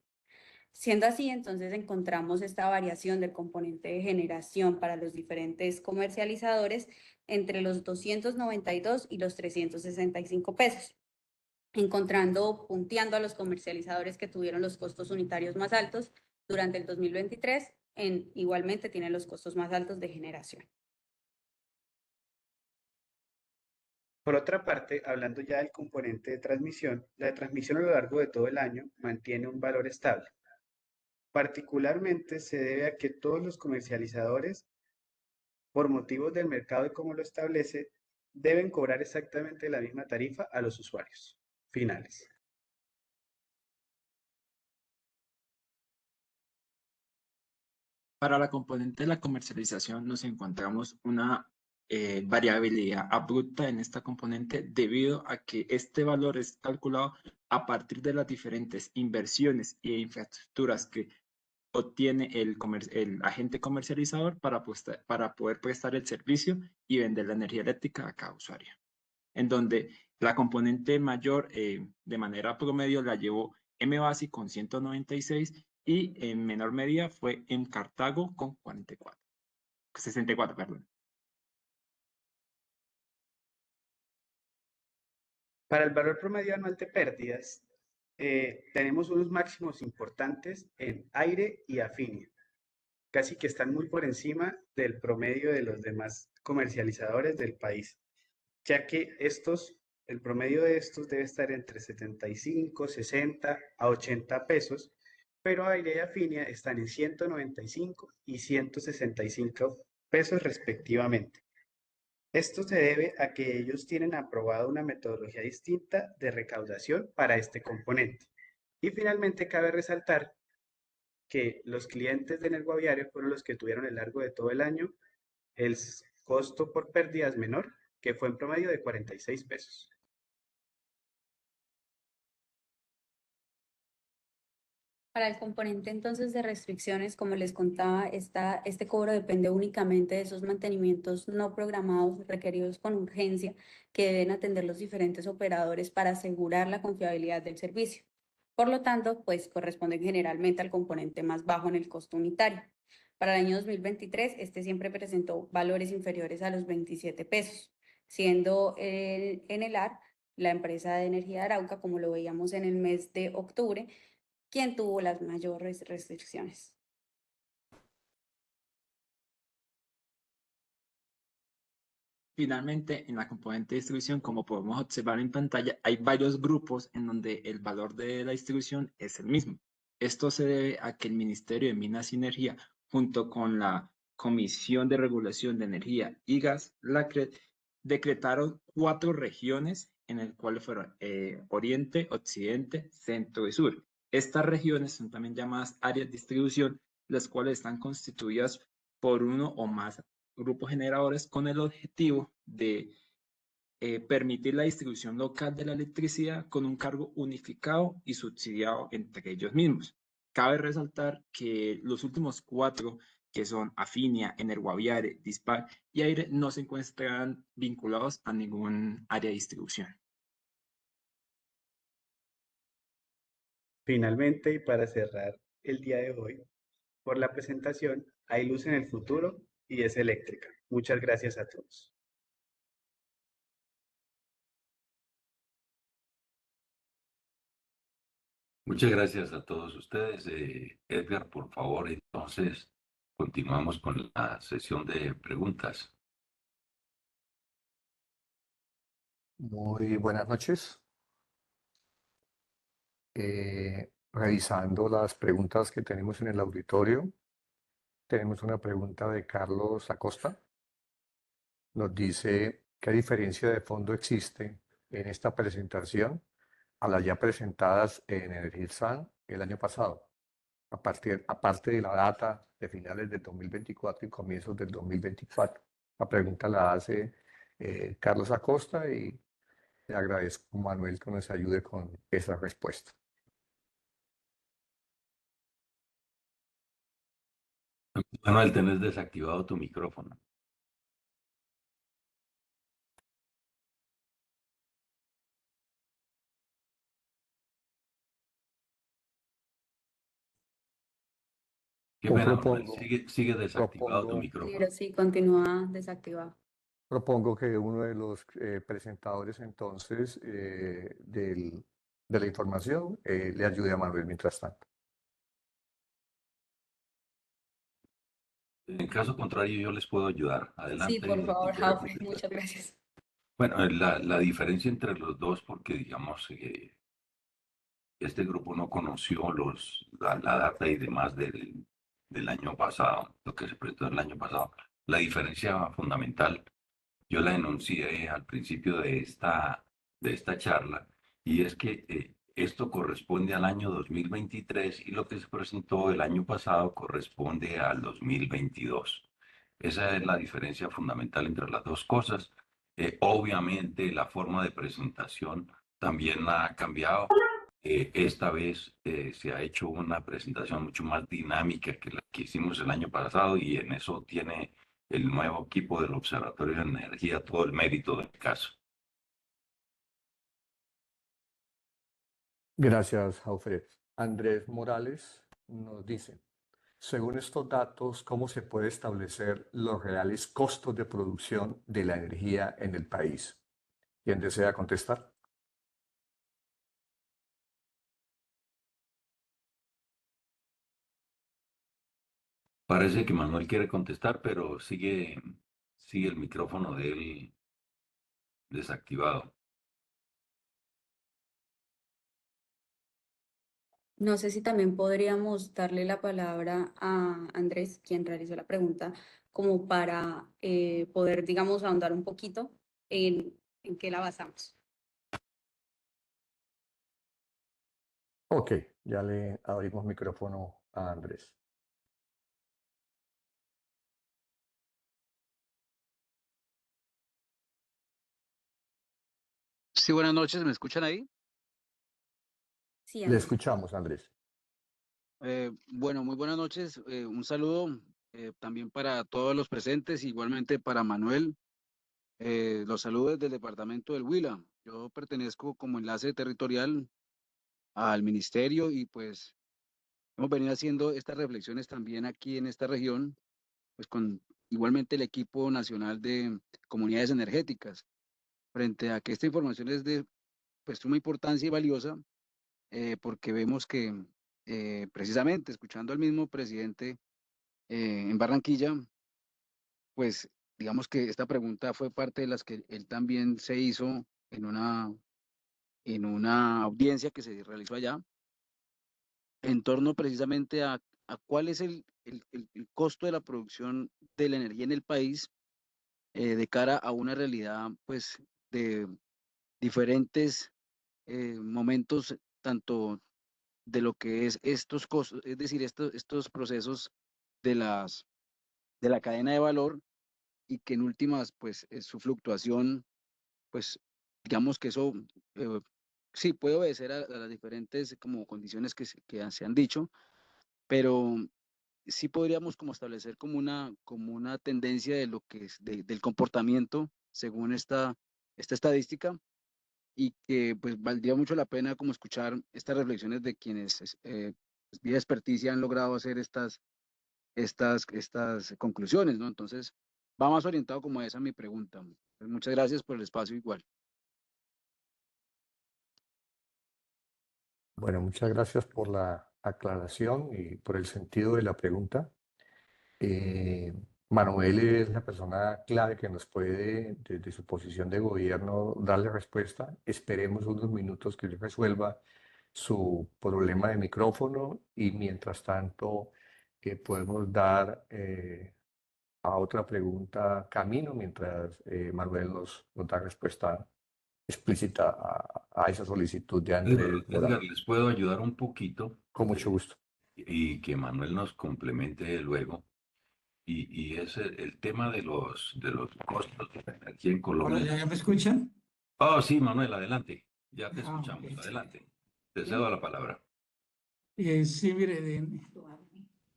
Siendo así, entonces encontramos esta variación del componente de generación para los diferentes comercializadores entre los 292 y los 365 pesos, punteando a los comercializadores que tuvieron los costos unitarios más altos durante el 2023, igualmente tienen los costos más altos de generación. Por otra parte, hablando ya del componente de transmisión, la transmisión a lo largo de todo el año mantiene un valor estable. Particularmente se debe a que todos los comercializadores, por motivos del mercado y como lo establece, deben cobrar exactamente la misma tarifa a los usuarios finales. Para la componente de la comercialización nos encontramos una variabilidad abrupta en esta componente debido a que este valor es calculado a partir de las diferentes inversiones e infraestructuras que obtiene el agente comercializador para poder prestar el servicio y vender la energía eléctrica a cada usuario. En donde la componente mayor de manera promedio la llevó MBASI con 196 y en menor medida fue en Cartago con 64, 64, perdón. Para el valor promedio anual de pérdidas, tenemos unos máximos importantes en Aire y Afinia, casi que están muy por encima del promedio de los demás comercializadores del país, ya que el promedio de estos debe estar entre 75, 60 a 80 pesos, pero Aire y Afinia están en 195 y 165 pesos respectivamente. Esto se debe a que ellos tienen aprobado una metodología distinta de recaudación para este componente. Y finalmente cabe resaltar que los clientes de Energoaviario fueron los que tuvieron a lo largo de todo el año el costo por pérdidas menor, que fue en promedio de 46 pesos. Para el componente entonces de restricciones, como les contaba, este cobro depende únicamente de esos mantenimientos no programados requeridos con urgencia que deben atender los diferentes operadores para asegurar la confiabilidad del servicio. Por lo tanto, pues corresponden generalmente al componente más bajo en el costo unitario. Para el año 2023, este siempre presentó valores inferiores a los 27 pesos, siendo en el AR la empresa de energía de Arauca, como lo veíamos en el mes de octubre, quien tuvo las mayores restricciones. Finalmente, en la componente de distribución, como podemos observar en pantalla, hay varios grupos en donde el valor de la distribución es el mismo. Esto se debe a que el Ministerio de Minas y Energía, junto con la Comisión de Regulación de Energía y Gas, la CRED, decretaron 4 regiones en el cual fueron Oriente, Occidente, Centro y Sur. Estas regiones son también llamadas áreas de distribución, las cuales están constituidas por uno o más grupos generadores con el objetivo de permitir la distribución local de la electricidad con un cargo unificado y subsidiado entre ellos mismos. Cabe resaltar que los últimos 4, que son Afinia, Energoaviare, Dispar y Aire, no se encuentran vinculados a ningún área de distribución. Finalmente, y para cerrar el día de hoy, por la presentación, hay luz en el futuro y es eléctrica. Muchas gracias a todos. Muchas gracias a todos ustedes. Edgar, por favor, entonces continuamos con la sesión de preguntas. Muy buenas noches. Revisando las preguntas que tenemos en el auditorio, tenemos una pregunta de Carlos Acosta. Nos dice, ¿qué diferencia de fondo existe en esta presentación a las ya presentadas en Energisan el año pasado? Aparte de la data de finales del 2024 y comienzos del 2024. La pregunta la hace Carlos Acosta y le agradezco a Manuel que nos ayude con esa respuesta. Manuel, tenés desactivado tu micrófono. Qué pena, Manuel. Sigue desactivado tu micrófono. Pero sí, continúa desactivado. Propongo que uno de los presentadores entonces de la información le ayude a Manuel mientras tanto. En caso contrario, yo les puedo ayudar. Adelante. Sí, por favor, Jaume, muchas gracias. Bueno, la diferencia entre los dos, porque digamos, este grupo no conoció la data y demás del año pasado, lo que se presentó el año pasado. La diferencia fundamental, yo la enuncié al principio de esta charla, y es que esto corresponde al año 2023 y lo que se presentó el año pasado corresponde al 2022. Esa es la diferencia fundamental entre las dos cosas. Obviamente la forma de presentación también ha cambiado. Esta vez se ha hecho una presentación mucho más dinámica que la que hicimos el año pasado y en eso tiene el nuevo equipo del Observatorio de Energía todo el mérito del caso. Gracias, Jaume. Andrés Morales nos dice, según estos datos, ¿cómo se puede establecer los reales costos de producción de la energía en el país? ¿Quién desea contestar? Parece que Manuel quiere contestar, pero sigue el micrófono de él desactivado. No sé si también podríamos darle la palabra a Andrés, quien realizó la pregunta, como para poder, digamos, ahondar un poquito en qué la basamos. Ok, ya le abrimos micrófono a Andrés. Sí, buenas noches, ¿me escuchan ahí? Sí, Le Andrés. escuchamos, Andrés. Bueno, muy buenas noches. Un saludo también para todos los presentes, igualmente para Manuel. Los saludos desde el departamento del Huila. Yo pertenezco como enlace territorial al ministerio y pues hemos venido haciendo estas reflexiones también aquí en esta región, pues con igualmente el equipo nacional de comunidades energéticas, frente a que esta información es de pues suma importancia y valiosa porque vemos que precisamente escuchando al mismo presidente en Barranquilla, pues digamos que esta pregunta fue parte de las que él también se hizo en una audiencia que se realizó allá, en torno precisamente a cuál es el costo de la producción de la energía en el país de cara a una realidad pues de diferentes momentos, tanto de lo que es estos costos, es decir, estos procesos de la cadena de valor y que en últimas, pues, su fluctuación, pues, digamos que eso sí puede obedecer a las diferentes como condiciones que se han dicho, pero sí podríamos como establecer como una tendencia de lo que es del comportamiento según esta estadística y que pues valdría mucho la pena como escuchar estas reflexiones de quienes pues, vía experticia han logrado hacer estas conclusiones, ¿no? Entonces, va más orientado como a esa mi pregunta. Pues, muchas gracias por el espacio igual. Bueno, muchas gracias por la aclaración y por el sentido de la pregunta. Manuel es la persona clave que nos puede, desde su posición de gobierno, darle respuesta. Esperemos unos minutos que él resuelva su problema de micrófono y mientras tanto podemos dar a otra pregunta camino mientras Manuel nos da respuesta explícita a esa solicitud de Andrés Edgar, Morán. ¿les puedo ayudar un poquito? Con mucho gusto. Y que Manuel nos complemente luego. Y es el tema de los costos de la energía en Ahora, Colombia. ¿ya me escuchan? Oh, sí, Manuel, adelante. Ya te Ah, escuchamos. ok. Adelante. Te cedo la palabra. Sí, mire, en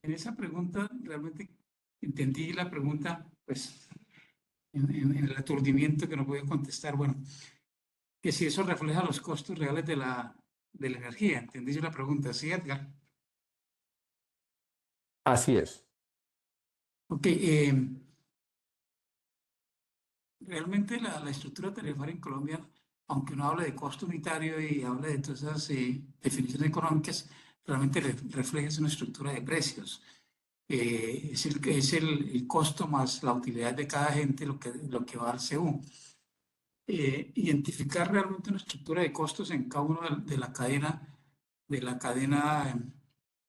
esa pregunta realmente entendí la pregunta, pues, en el aturdimiento que no podía contestar. Bueno, que si eso refleja los costos reales de la energía. ¿Entendí yo la pregunta? Sí, Edgar. Así es. Ok, realmente la estructura tarifaria en Colombia, aunque uno habla de costo unitario y habla de todas esas definiciones económicas, realmente refleja es una estructura de precios. Es el costo más la utilidad de cada agente lo que va al CU. Identificar realmente una estructura de costos en cada uno de la cadena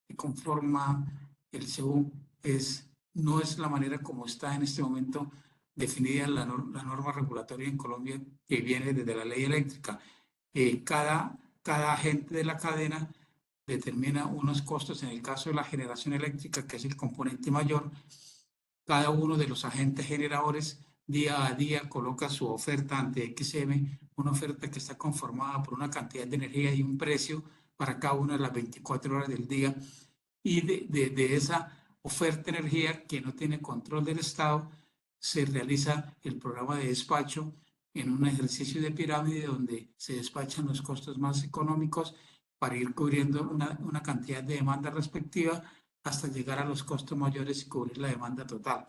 que conforma el CU no es la manera como está en este momento definida la norma regulatoria en Colombia que viene desde la ley eléctrica. Cada agente de la cadena determina unos costos. En el caso de la generación eléctrica, que es el componente mayor, cada uno de los agentes generadores día a día coloca su oferta ante XM, una oferta que está conformada por una cantidad de energía y un precio para cada una de las 24 horas del día. Y de esa oferta de energía que no tiene control del Estado, se realiza el programa de despacho en un ejercicio de pirámide donde se despachan los costos más económicos para ir cubriendo una cantidad de demanda respectiva hasta llegar a los costos mayores y cubrir la demanda total.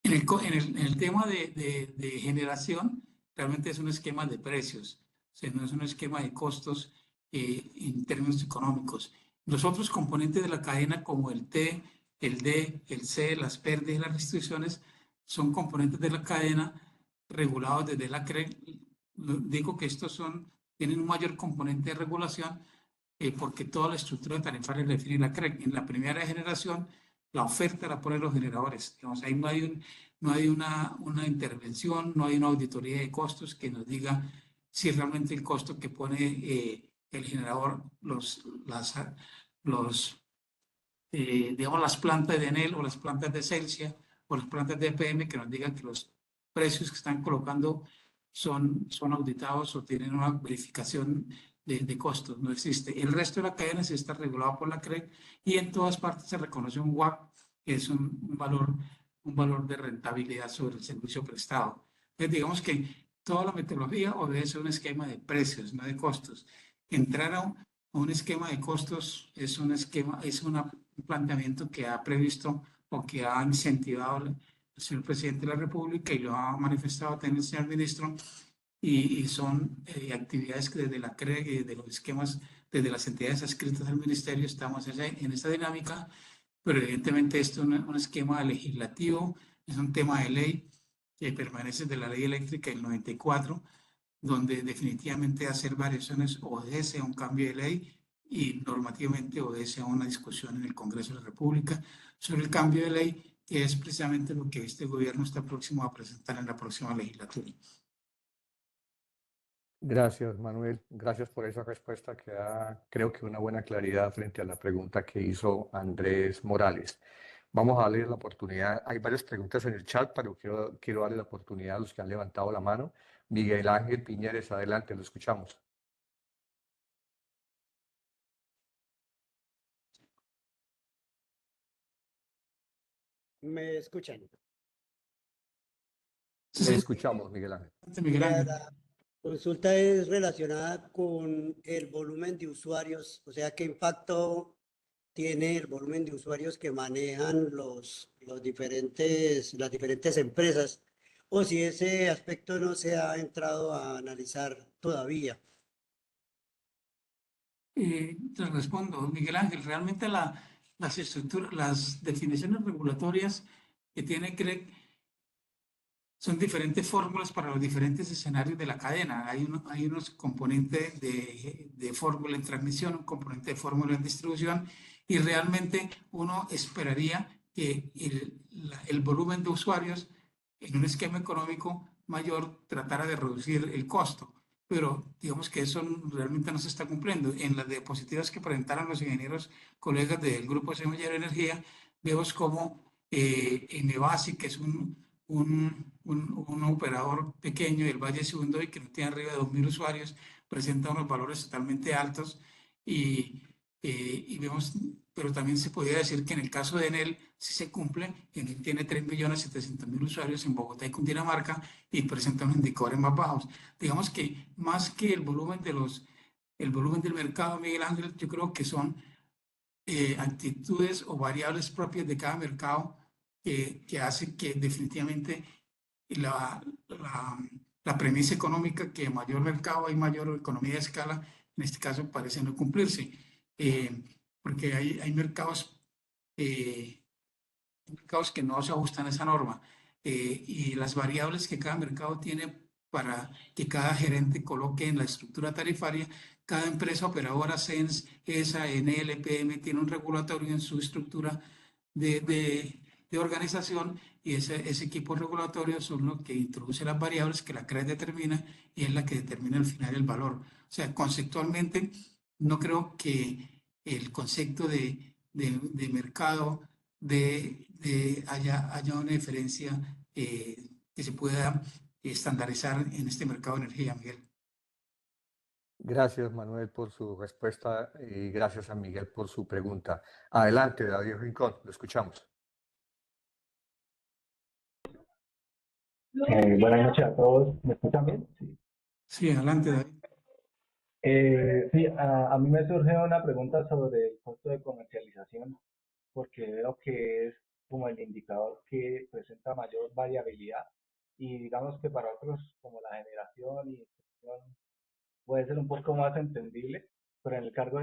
En el tema de generación, realmente es un esquema de precios, o sea, no es un esquema de costos en términos económicos. Los otros componentes de la cadena, como el T, el D, el C, las pérdidas y las restricciones son componentes de la cadena regulados desde la CREC. Digo que estos tienen un mayor componente de regulación porque toda la estructura tarifaria la define la CREC. En la primera generación, la oferta la ponen los generadores. Digamos, ahí no hay una intervención, no hay una auditoría de costos que nos diga si realmente el costo que pone el generador, digamos, las plantas de Enel o las plantas de Celsia o las plantas de EPM que nos digan que los precios que están colocando son auditados o tienen una verificación de costos. No existe. El resto de la cadena sí está regulado por la CREC y en todas partes se reconoce un WACC, que es un valor de rentabilidad sobre el servicio prestado. Entonces, digamos que toda la metodología obedece a un esquema de precios, no de costos. Entrar a un esquema de costos es un planteamiento que ha previsto o que ha incentivado el señor presidente de la República y lo ha manifestado también el señor ministro, y son actividades que desde la CREG y desde los esquemas, desde las entidades adscritas al ministerio, estamos en esta dinámica, pero evidentemente esto es un esquema legislativo, es un tema de ley que permanece de la ley eléctrica del 94, donde definitivamente hacer variaciones obedece a un cambio de ley y normativamente obedece a una discusión en el Congreso de la República sobre el cambio de ley, que es precisamente lo que este gobierno está próximo a presentar en la próxima legislatura. Gracias, Manuel. Gracias por esa respuesta que da, creo que una buena claridad frente a la pregunta que hizo Andrés Morales. Vamos a darle la oportunidad. Hay varias preguntas en el chat, pero quiero darle la oportunidad a los que han levantado la mano. Miguel Ángel Piñeres, adelante, lo escuchamos. ¿Me escuchan? Le escuchamos, Miguel Ángel. Miguel Ángel. La consulta es relacionada con el volumen de usuarios, o sea, qué impacto tiene el volumen de usuarios que manejan las diferentes empresas, o si ese aspecto no se ha entrado a analizar todavía. Te respondo, Miguel Ángel, realmente las estructuras, las definiciones regulatorias que tiene CREC son diferentes fórmulas para los diferentes escenarios de la cadena. Hay unos componentes de fórmula en transmisión, un componente de fórmula en distribución, y realmente uno esperaría que el volumen de usuarios en un esquema económico mayor tratara de reducir el costo. Pero digamos que eso realmente no se está cumpliendo. En las diapositivas que presentaron los ingenieros colegas del Grupo Semillero de Energía, vemos como Enevasi, que es un operador pequeño del Valle Segundo y que no tiene arriba de 2.000 usuarios, presenta unos valores totalmente altos y vemos, pero también se podría decir que en el caso de Enel sí se cumple. Enel tiene 3.700.000 usuarios en Bogotá y Cundinamarca y presenta unos indicadores más bajos. Digamos que más que el volumen del mercado, Miguel Ángel, yo creo que son actitudes o variables propias de cada mercado que hace que definitivamente la premisa económica que mayor mercado hay mayor economía de escala, en este caso parece no cumplirse, porque hay mercados que no se ajustan a esa norma y las variables que cada mercado tiene para que cada gerente coloque en la estructura tarifaria. Cada empresa operadora, SENS, ESA, Enel, EPM, tiene un regulatorio en su estructura de organización y ese equipo regulatorio son los que introduce las variables que la CREC determina y es la que determina al final el valor. O sea, conceptualmente, no creo que el concepto de mercado haya una diferencia que se pueda estandarizar en este mercado de energía, Miguel. Gracias, Manuel, por su respuesta y gracias a Miguel por su pregunta. Adelante, David Rincón, lo escuchamos. Buenas noches a todos. ¿Me escuchan bien? Sí. Sí, adelante, David. Sí, a mí me surge una pregunta sobre el costo de comercialización, porque veo que es como el indicador que presenta mayor variabilidad y digamos que para otros como la generación y distribución puede ser un poco más entendible, pero en el caso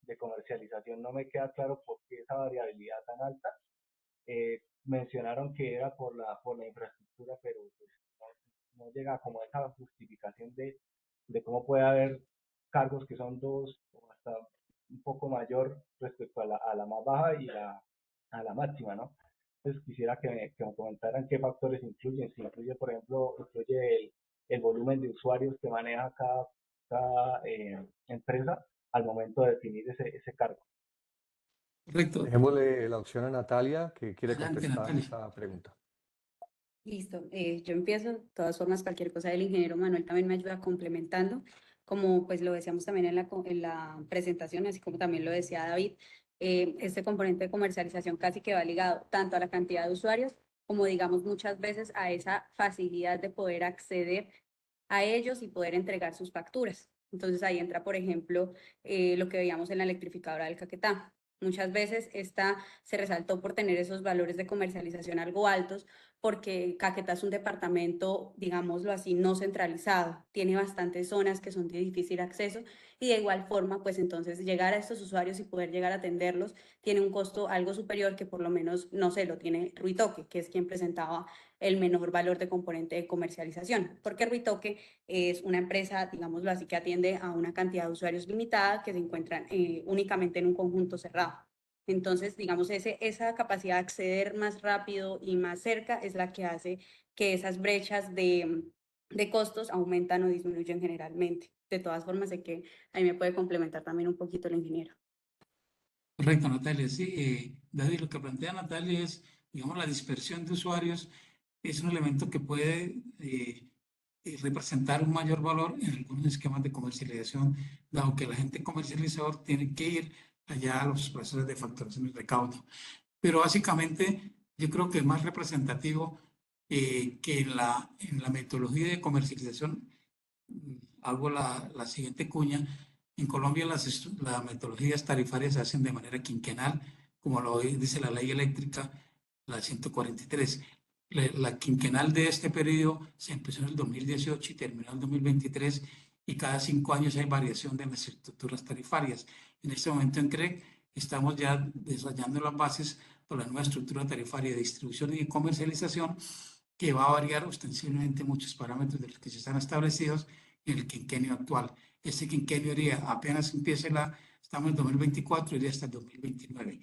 de comercialización no me queda claro por qué esa variabilidad tan alta. Mencionaron que era por la infraestructura, pero pues, no llega como a esa justificación de cómo puede haber cargos que son dos o hasta un poco mayor respecto a la más baja y a la máxima, ¿no? Entonces quisiera que me comentaran qué factores influyen, si incluye, por ejemplo, influye el volumen de usuarios que maneja cada empresa al momento de definir ese cargo. Correcto. Dejémosle la opción a Natalia, que quiere Adelante, contestar Natalia. esa pregunta. Listo, yo empiezo. De todas formas, cualquier cosa del ingeniero Manuel también me ayuda complementando. Como pues lo decíamos también en la presentación, así como también lo decía David, este componente de comercialización casi que va ligado tanto a la cantidad de usuarios como digamos muchas veces a esa facilidad de poder acceder a ellos y poder entregar sus facturas. Entonces ahí entra, por ejemplo, lo que veíamos en la electrificadora del Caquetá. Muchas veces esta se resaltó por tener esos valores de comercialización algo altos, porque Caquetá es un departamento, digámoslo así, no centralizado. Tiene bastantes zonas que son de difícil acceso y de igual forma, pues entonces llegar a estos usuarios y poder llegar a atenderlos tiene un costo algo superior que por lo menos, no sé, lo tiene Ruitoque, que es quien presentaba el menor valor de componente de comercialización, porque Ruitoque es una empresa, digámoslo así, que atiende a una cantidad de usuarios limitada que se encuentran únicamente en un conjunto cerrado. Entonces, digamos, esa capacidad de acceder más rápido y más cerca es la que hace que esas brechas de costos aumentan o disminuyen generalmente. De todas formas, sé que ahí me puede complementar también un poquito el ingeniero. Correcto, Natalia. Sí, David, lo que plantea Natalia es, digamos, la dispersión de usuarios es un elemento que puede representar un mayor valor en algunos esquemas de comercialización, dado que la gente comercializador tiene que ir allá a los procesos de facturación y recaudo. Pero básicamente yo creo que es más representativo que en la metodología de comercialización, hago la siguiente cuña. En Colombia las metodologías tarifarias se hacen de manera quinquenal, como lo dice la ley eléctrica, la 143. La quinquenal de este periodo se empezó en el 2018 y terminó en el 2023 y cada 5 años hay variación de las estructuras tarifarias. En este momento en CREC estamos ya desarrollando las bases para la nueva estructura tarifaria de distribución y de comercialización que va a variar ostensiblemente muchos parámetros de los que se están establecidos en el quinquenio actual. Este quinquenio iría, apenas empiece estamos en 2024, iría hasta el 2029.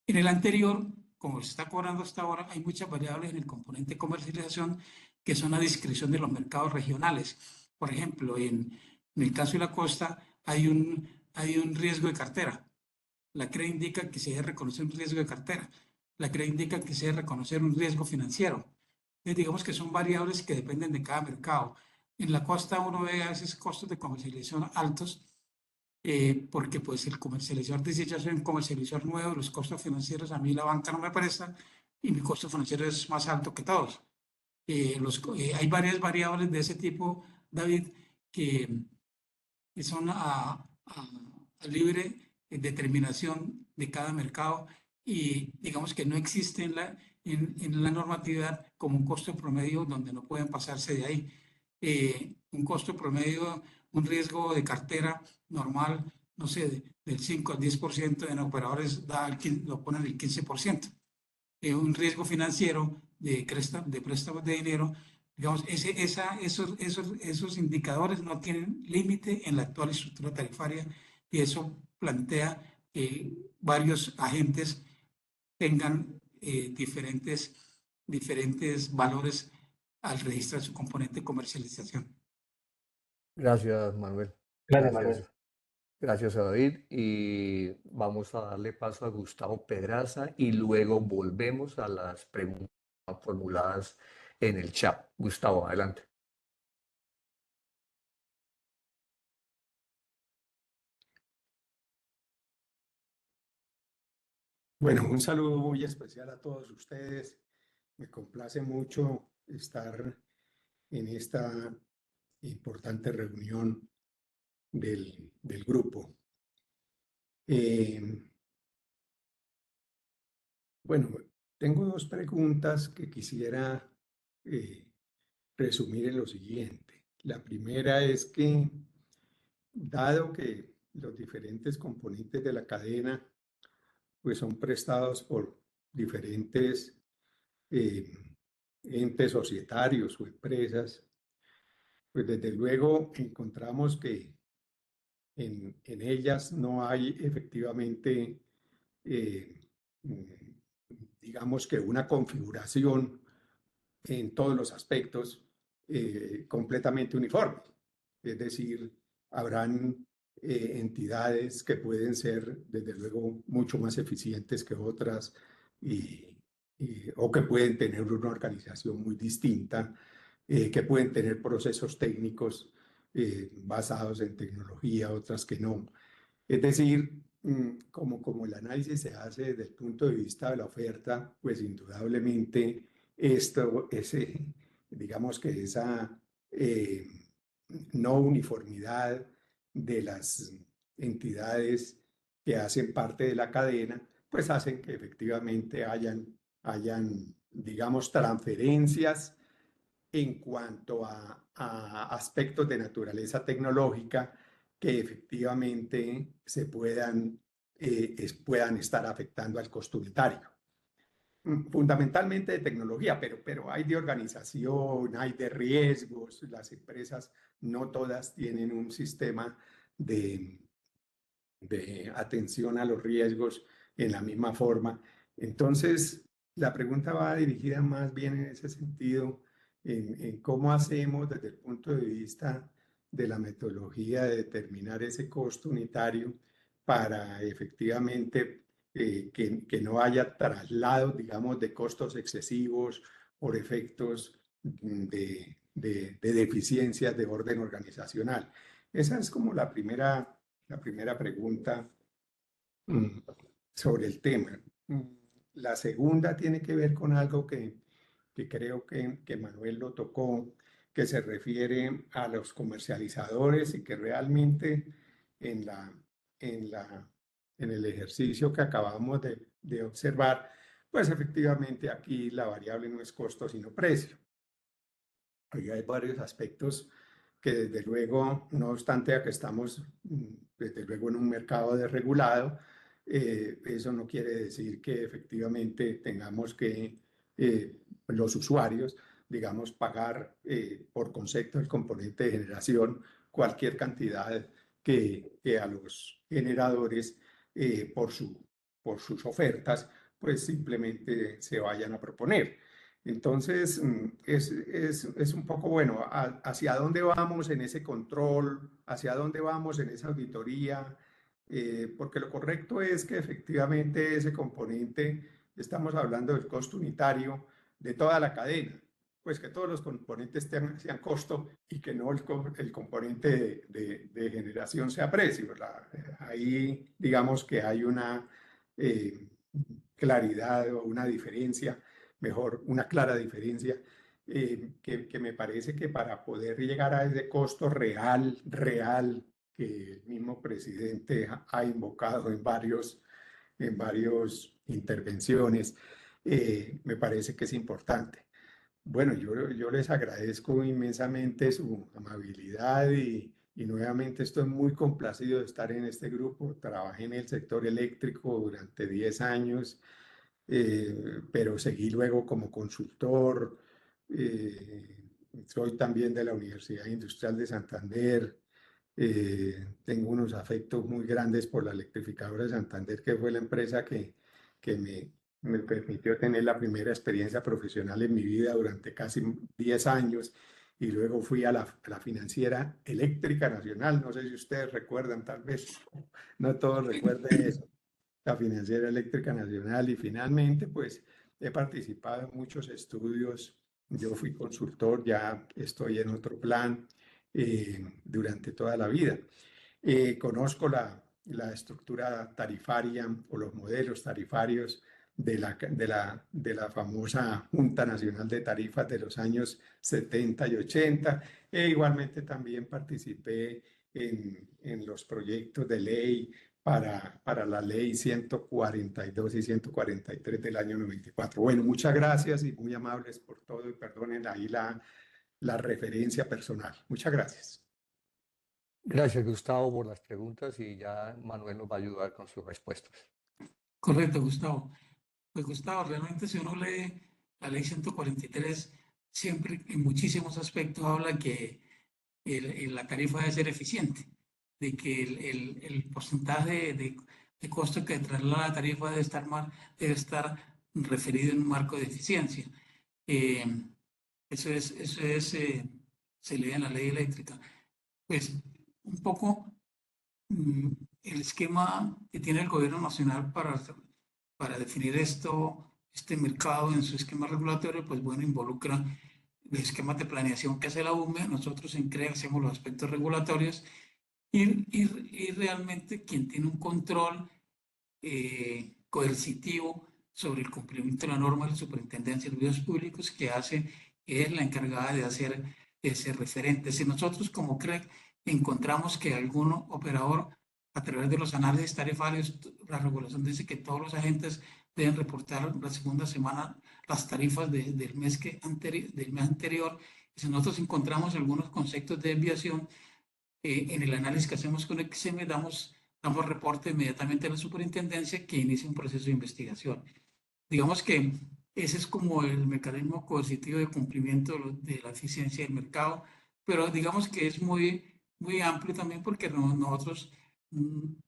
En el anterior, como se está cobrando hasta ahora, hay muchas variables en el componente de comercialización que son a discreción de los mercados regionales. Por ejemplo, en el caso de la costa hay un riesgo de cartera. La CRE indica que se debe reconocer un riesgo de cartera. La CRE indica que se debe reconocer un riesgo financiero. Entonces, digamos que son variables que dependen de cada mercado. En la costa uno ve a veces costos de comercialización altos, porque pues el comercializador dice, yo soy un comercializador nuevo, los costos financieros a mí la banca no me presta y mi costo financiero es más alto que todos. Hay varias variables de ese tipo, David, que son a libre determinación de cada mercado y digamos que no existe en la normatividad como un costo promedio donde no pueden pasarse de ahí. Un costo promedio, un riesgo de cartera normal, no sé, del 5 al 10%, en operadores lo ponen el 15%. Un riesgo financiero de préstamos de dinero, digamos, esos indicadores no tienen límite en la actual estructura tarifaria y eso plantea que varios agentes tengan diferentes valores al registrar su componente de comercialización. Gracias, Manuel. Gracias, Manuel. Gracias a David y vamos a darle paso a Gustavo Pedraza y luego volvemos a las preguntas formuladas en el chat. Gustavo, adelante. Bueno, un saludo muy especial a todos ustedes. Me complace mucho estar en esta importante reunión del grupo. Bueno, tengo dos preguntas que quisiera resumir en lo siguiente. La primera es que, dado que los diferentes componentes de la cadena pues son prestados por diferentes entes societarios o empresas, pues desde luego encontramos que en ellas no hay efectivamente, mm, digamos que una configuración en todos los aspectos completamente uniforme. Es decir, habrán entidades que pueden ser, desde luego, mucho más eficientes que otras o que pueden tener una organización muy distinta, que pueden tener procesos técnicos basados en tecnología, otras que no. Es decir, como el análisis se hace desde el punto de vista de la oferta, pues indudablemente digamos que esa no uniformidad de las entidades que hacen parte de la cadena, pues hacen que efectivamente hayan, digamos, transferencias en cuanto a aspectos de naturaleza tecnológica que efectivamente puedan estar afectando al costo unitario. Fundamentalmente de tecnología, pero hay de organización, hay de riesgos. Las empresas no todas tienen un sistema de atención a los riesgos en la misma forma. Entonces, la pregunta va dirigida más bien en ese sentido, en cómo hacemos desde el punto de vista de la metodología de determinar ese costo unitario para efectivamente que no haya traslados, digamos, de costos excesivos por efectos de deficiencias de orden organizacional. Esa es como la primera pregunta sobre el tema. La segunda tiene que ver con algo que creo que Manuel lo tocó, que se refiere a los comercializadores y que realmente en el ejercicio que acabamos de observar, pues efectivamente aquí la variable no es costo, sino precio. Ahí hay varios aspectos que desde luego, no obstante a que estamos desde luego en un mercado desregulado, eso no quiere decir que efectivamente tengamos que los usuarios, digamos, pagar por concepto del componente de generación cualquier cantidad que a los generadores por sus ofertas, pues simplemente se vayan a proponer. Entonces, es un poco, bueno, hacia dónde vamos en ese control, hacia dónde vamos en esa auditoría, porque lo correcto es que efectivamente ese componente, estamos hablando del costo unitario de toda la cadena, pues que todos los componentes sean costo y que no el componente de generación sea precio. Ahí digamos que hay una claridad o una diferencia, mejor, una clara diferencia, que me parece que para poder llegar a ese costo real que el mismo presidente ha invocado en varias intervenciones, me parece que es importante. Bueno, yo les agradezco inmensamente su amabilidad y nuevamente estoy muy complacido de estar en este grupo. Trabajé en el sector eléctrico durante 10 años, pero seguí luego como consultor. Soy también de la Universidad Industrial de Santander. Tengo unos afectos muy grandes por la electrificadora de Santander, que fue la empresa que me permitió tener la primera experiencia profesional en mi vida durante casi 10 años. Y luego fui a la Financiera Eléctrica Nacional. No sé si ustedes recuerdan, tal vez no todos recuerden eso. La Financiera Eléctrica Nacional, y finalmente pues he participado en muchos estudios. Yo fui consultor, ya estoy en otro plan durante toda la vida. Conozco la estructura tarifaria o los modelos tarifarios de la famosa Junta Nacional de Tarifas de los años 70 y 80, e igualmente también participé en los proyectos de ley para la ley 142 y 143 del año 94. Bueno, muchas gracias y muy amables por todo, y perdonen ahí la referencia personal. Muchas gracias. Gracias, Gustavo, por las preguntas y ya Manuel nos va a ayudar con sus respuestas. Correcto, Gustavo. Pues Gustavo, realmente si uno lee la ley 143, siempre en muchísimos aspectos habla que la tarifa debe ser eficiente, de que el porcentaje de costo que traslada la tarifa debe estar referido en un marco de eficiencia. Eh, se lee en la ley eléctrica. Pues un poco mm, el esquema que tiene el gobierno nacional para definir este mercado en su esquema regulatorio, pues bueno, involucra los esquemas de planeación que hace la UME, nosotros en CREA hacemos los aspectos regulatorios y realmente quien tiene un control coercitivo sobre el cumplimiento de la norma de la Superintendencia de Servicios Públicos que es la encargada de hacer ese referente. Si nosotros como CREC encontramos que algún operador a través de los análisis tarifarios, la regulación dice que todos los agentes deben reportar la segunda semana las tarifas del mes anterior. Si nosotros encontramos algunos conceptos de desviación, en el análisis que hacemos con XM damos reporte inmediatamente a la superintendencia que inicia un proceso de investigación. Digamos que ese es como el mecanismo coercitivo de cumplimiento de la eficiencia del mercado, pero digamos que es muy amplio también porque nosotros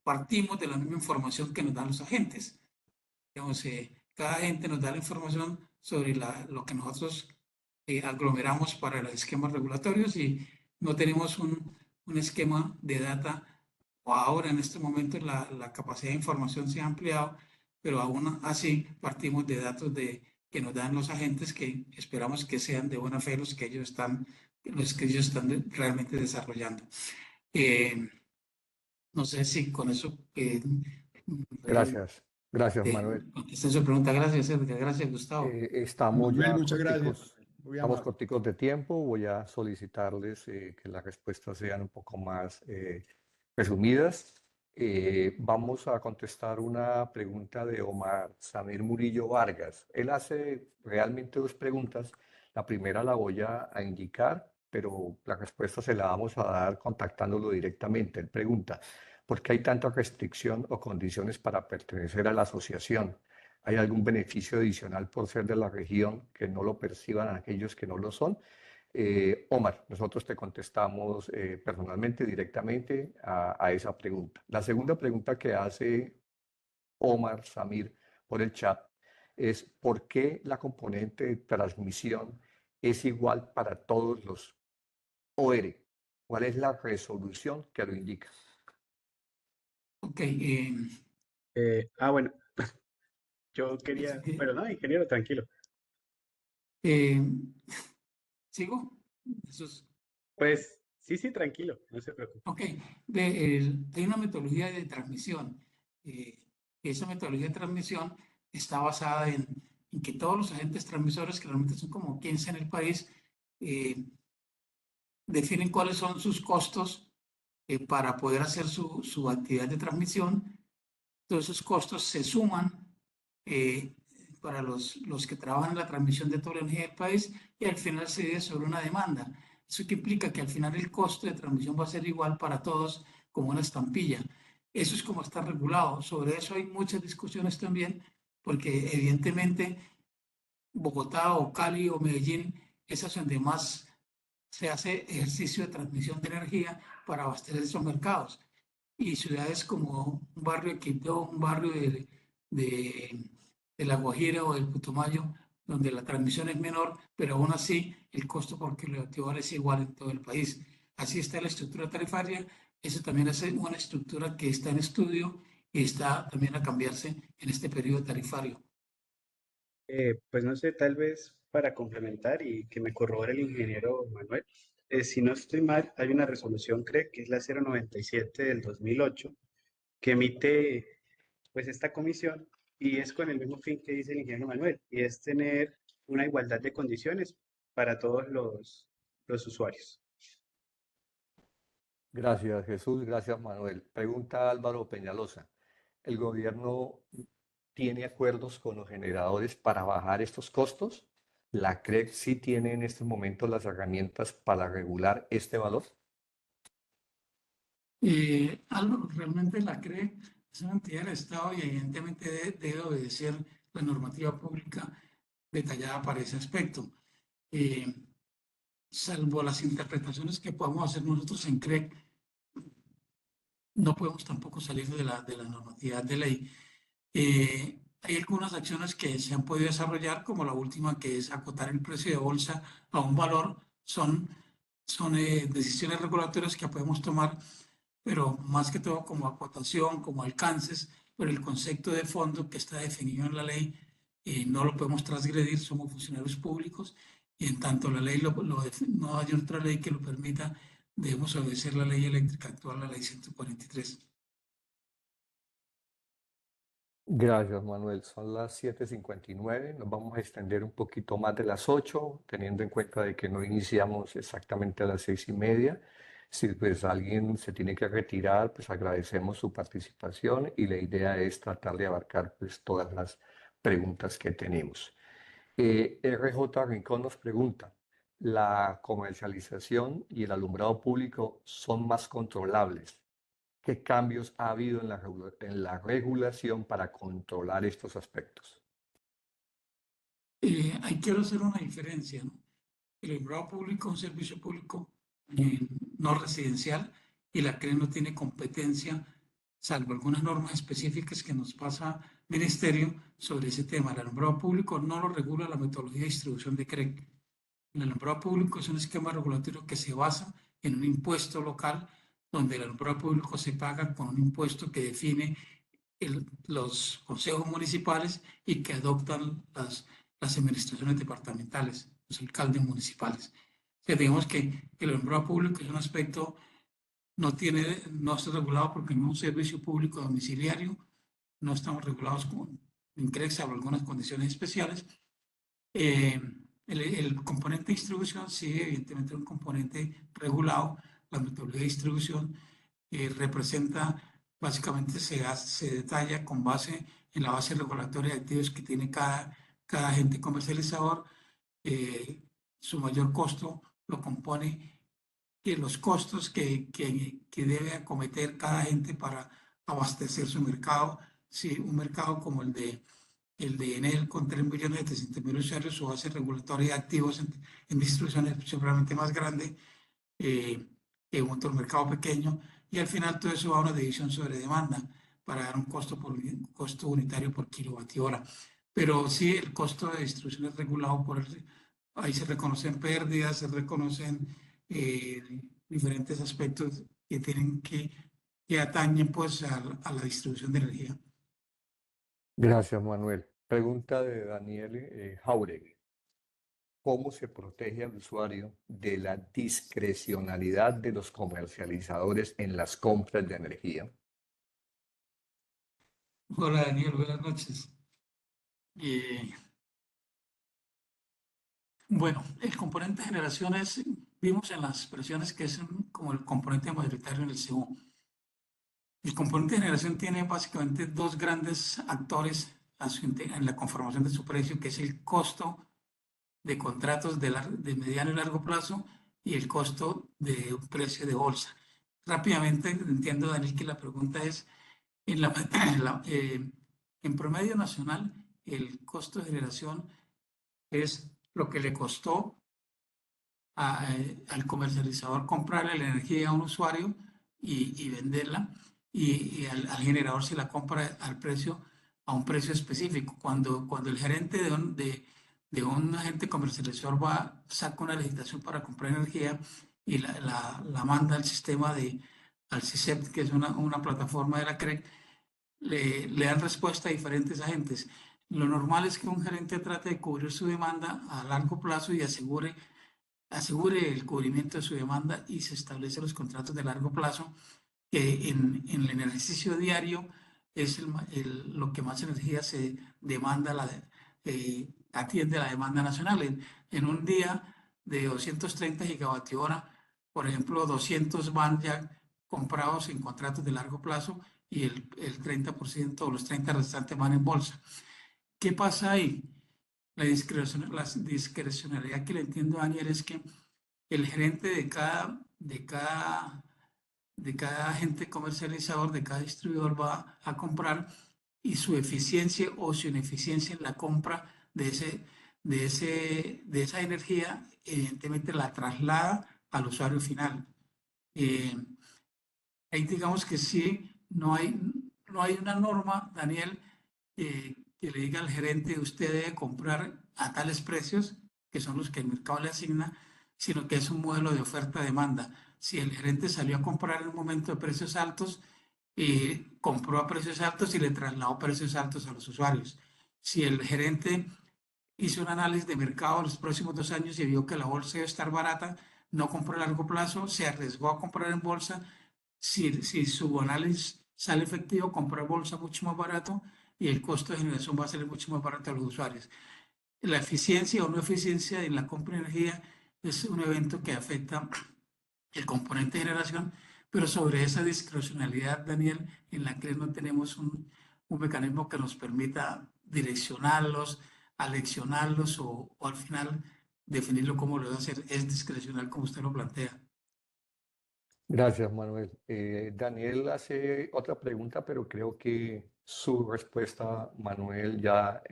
partimos de la misma información que nos dan los agentes. Digamos, cada agente nos da la información sobre lo que nosotros aglomeramos para los esquemas regulatorios y no tenemos un esquema de data, o ahora en este momento la capacidad de información se ha ampliado, pero aún así partimos de datos que nos dan los agentes que esperamos que sean de buena fe los que ellos están realmente desarrollando. No sé si con eso Gracias, gracias, Manuel. contesté su pregunta. Gracias, Edgar. Gracias, Gustavo. Estamos Manuel, ya muchas gracias. corticos, Muy estamos amable. corticos de tiempo. Voy a solicitarles que las respuestas sean un poco más resumidas. Vamos a contestar una pregunta de Omar Samir Murillo Vargas. Él hace realmente dos preguntas. La primera la voy a indicar, pero la respuesta se la vamos a dar contactándolo directamente. Él pregunta, ¿por qué hay tanta restricción o condiciones para pertenecer a la asociación? ¿Hay algún beneficio adicional por ser de la región que no lo perciban aquellos que no lo son? Omar, nosotros te contestamos personalmente, directamente a esa pregunta. La segunda pregunta que hace Omar Samir por el chat es ¿por qué la componente de transmisión es igual para todos los OR? ¿Cuál es la resolución que lo indica? Ok. Bueno, yo quería, pero no, ingeniero, tranquilo. ¿Sigo? Eso es, Pues sí, tranquilo, no se preocupe. ok. Hay una metodología de transmisión. Esa metodología de transmisión está basada en que todos los agentes transmisores, que realmente son como 15 en el país, definen cuáles son sus costos para poder hacer su actividad de transmisión. Todos esos costos se suman para los que trabajan en la transmisión de toda la energía del país y al final se divide sobre una demanda. Eso que implica que al final el costo de transmisión va a ser igual para todos como una estampilla. Eso es como está regulado. Sobre eso hay muchas discusiones también porque evidentemente Bogotá o Cali o Medellín, esas son donde más se hace ejercicio de transmisión de energía para abastecer esos mercados. Y ciudades como un barrio de Quibdó, un barrio de La Guajira o del Putumayo, donde la transmisión es menor, pero aún así el costo por kilowatt es igual en todo el país. Así está la estructura tarifaria. Eso también es una estructura que está en estudio y está también a cambiarse en este periodo tarifario. Pues no sé, tal vez para complementar y que me corrobore el ingeniero Manuel, si no estoy mal, hay una resolución, creo que es la 097 del 2008, que emite pues esta comisión y es con el mismo fin que dice el ingeniero Manuel, y es tener una igualdad de condiciones para todos los usuarios. Gracias, Jesús. Gracias, Manuel. Pregunta Álvaro Peñalosa. ¿El gobierno tiene acuerdos con los generadores para bajar estos costos? ¿La CREC sí tiene en este momento las herramientas para regular este valor? Realmente la CRE es una entidad del Estado y evidentemente debe obedecer la normativa pública detallada para ese aspecto. Salvo las interpretaciones que podamos hacer nosotros en CREC, no podemos tampoco salir de la normatividad de ley. Hay algunas acciones que se han podido desarrollar, como la última, que es acotar el precio de bolsa a un valor. Son decisiones regulatorias que podemos tomar, pero más que todo como acotación, como alcances, pero el concepto de fondo que está definido en la ley no lo podemos transgredir, somos funcionarios públicos y en tanto la ley no hay otra ley que lo permita, debemos obedecer la ley eléctrica actual, la ley 143. Gracias, Manuel. Son las 7:59. Nos vamos a extender un poquito más de las 8, teniendo en cuenta de que no iniciamos exactamente a las 6:30. Si pues alguien se tiene que retirar, pues agradecemos su participación y la idea es tratar de abarcar pues todas las preguntas que tenemos. RJ Rincón nos pregunta, ¿la comercialización y el alumbrado público son más controlables? ¿Qué cambios ha habido en la regulación para controlar estos aspectos? Ahí quiero hacer una diferencia, ¿no? El alumbrado público es un servicio público no residencial y la CRE no tiene competencia, salvo algunas normas específicas que nos pasa Ministerio sobre ese tema. El alumbrado público no lo regula la metodología de distribución de CRE. El alumbrado público es un esquema regulatorio que se basa en un impuesto local, donde el alumbrado público se paga con un impuesto que define los consejos municipales y que adoptan las administraciones departamentales, los alcaldes municipales. O sea, digamos que el alumbrado público es un aspecto, no está regulado porque no es un servicio público domiciliario, no estamos regulados en CREC, salvo algunas condiciones especiales. El componente de distribución sí, evidentemente, es un componente regulado. La metodología de distribución representa, básicamente se detalla con base en la base regulatoria de activos que tiene cada agente comercializador. Su mayor costo lo compone los costos que debe acometer cada agente para abastecer su mercado. Si un mercado como el de Enel con 3.700.000 usuarios, su base regulatoria de activos en distribución es seguramente más grande que otro mercado pequeño, y al final todo eso va a una división sobre demanda para dar un costo unitario por kilovatio hora. Pero sí, el costo de distribución es regulado ahí se reconocen pérdidas, se reconocen diferentes aspectos que atañen pues a la distribución de energía. Gracias, Manuel. Pregunta de Daniel Jauregui. ¿Cómo se protege al usuario de la discrecionalidad de los comercializadores en las compras de energía? Hola, Daniel, buenas noches. Bueno, el componente de generación vimos en las expresiones que es como el componente mayoritario en el CO. El componente de generación tiene básicamente dos grandes actores en la conformación de su precio, que es el costo de contratos de mediano y largo plazo y el costo de un precio de bolsa. Rápidamente, entiendo, Daniel, que la pregunta es, en promedio nacional, el costo de generación es lo que le costó al comercializador comprarle la energía a un usuario y venderla, y al generador se la compra a un precio específico. Cuando el gerente de un agente comercializador saca una licitación para comprar energía y la manda al sistema al CISEP, que es una plataforma de la CREC, le dan respuesta a diferentes agentes. Lo normal es que un gerente trate de cubrir su demanda a largo plazo y asegure el cubrimiento de su demanda, y se establecen los contratos de largo plazo, que en el ejercicio diario es lo que más energía se demanda, atiende la demanda nacional. En un día de 230 gigavatios hora, por ejemplo, 200 van ya comprados en contratos de largo plazo y el 30% o los 30 restantes van en bolsa. ¿Qué pasa ahí? La discrecionalidad que le entiendo a Daniel es que el gerente de cada cada agente comercializador, de cada distribuidor va a comprar y su eficiencia o su ineficiencia en la compra de esa energía, evidentemente la traslada al usuario final. Ahí digamos que sí, no hay una norma, Daniel, que le diga al gerente usted debe comprar a tales precios, que son los que el mercado le asigna, sino que es un modelo de oferta-demanda. Si el gerente salió a comprar en un momento de precios altos, compró a precios altos y le trasladó precios altos a los usuarios. Si el gerente hizo un análisis de mercado en los próximos 2 años y vio que la bolsa iba a estar barata, no compró a largo plazo, se arriesgó a comprar en bolsa. Si su análisis sale efectivo, comprar bolsa mucho más barato y el costo de generación va a ser mucho más barato a los usuarios. La eficiencia o no eficiencia en la compra de energía es un evento que afecta el componente de generación, pero sobre esa discrecionalidad, Daniel, en la CREC no tenemos un mecanismo que nos permita direccionarlos, aleccionarlos o al final definirlo como lo va a hacer. Es discrecional como usted lo plantea. Gracias, Manuel. Daniel hace otra pregunta, pero creo que su respuesta, Manuel, ya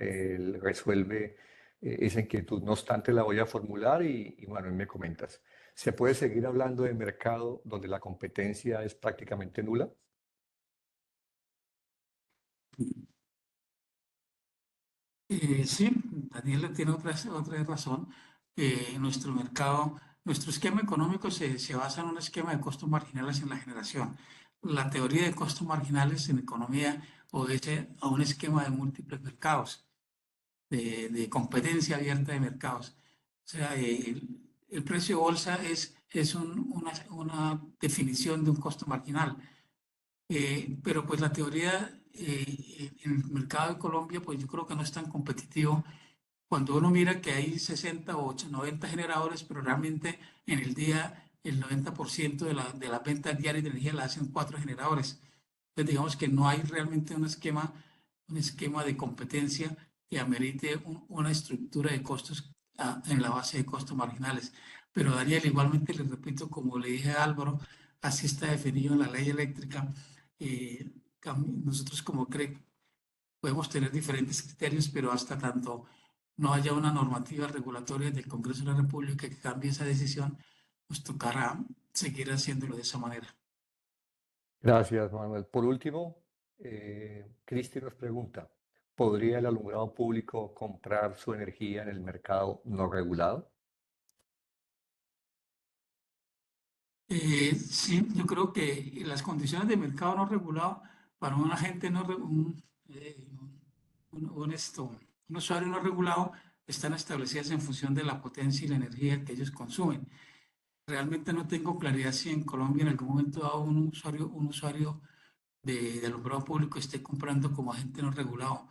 resuelve esa inquietud. No obstante, la voy a formular y Manuel me comentas. ¿Se puede seguir hablando de mercado donde la competencia es prácticamente nula? Sí, Daniela tiene otra razón. Nuestro mercado, nuestro esquema económico se basa en un esquema de costos marginales en la generación. La teoría de costos marginales en economía obedece a un esquema de múltiples mercados, de competencia abierta de mercados. O sea, el precio de bolsa es una definición de un costo marginal. Pero pues la teoría en el mercado de Colombia, pues yo creo que no es tan competitivo. Cuando uno mira que hay 60 o 90 generadores, pero realmente en el día el 90% de las ventas diarias de energía la hacen 4 generadores. Entonces digamos que no hay realmente un esquema de competencia que amerite una estructura de costos en la base de costos marginales. Pero Daniel, igualmente le repito, como le dije a Álvaro, así está definido en la ley eléctrica. Nosotros como CREC podemos tener diferentes criterios, pero hasta tanto no haya una normativa regulatoria del Congreso de la República que cambie esa decisión, nos tocará seguir haciéndolo de esa manera. Gracias, Manuel. Por último, Cristi nos pregunta, ¿podría el alumbrado público comprar su energía en el mercado no regulado? Sí, yo creo que las condiciones de mercado no regulado para un agente un usuario no regulado están establecidas en función de la potencia y la energía que ellos consumen. Realmente no tengo claridad si en Colombia en algún momento dado un usuario de alumbrado público esté comprando como agente no regulado.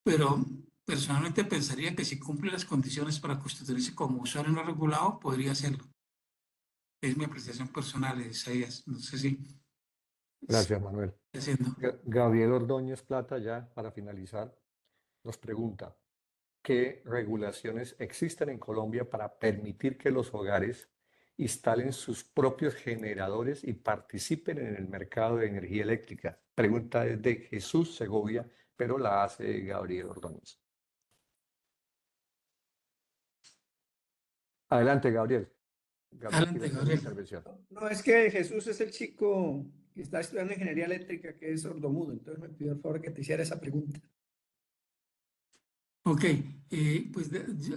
Pero personalmente pensaría que si cumple las condiciones para constituirse como usuario no regulado, podría hacerlo. Es mi apreciación personal, Isaías. No sé si... Gracias, Manuel. Haciendo. Gabriel Ordóñez Plata, ya para finalizar, nos pregunta, ¿qué regulaciones existen en Colombia para permitir que los hogares instalen sus propios generadores y participen en el mercado de energía eléctrica? Pregunta es de Jesús Segovia, pero la hace Gabriel Ordóñez. Adelante, Gabriel. Adelante, Gabriel. No, es que Jesús es el chico que está estudiando ingeniería eléctrica, que es sordomudo, entonces me pidió el favor que te hiciera esa pregunta. Ok, pues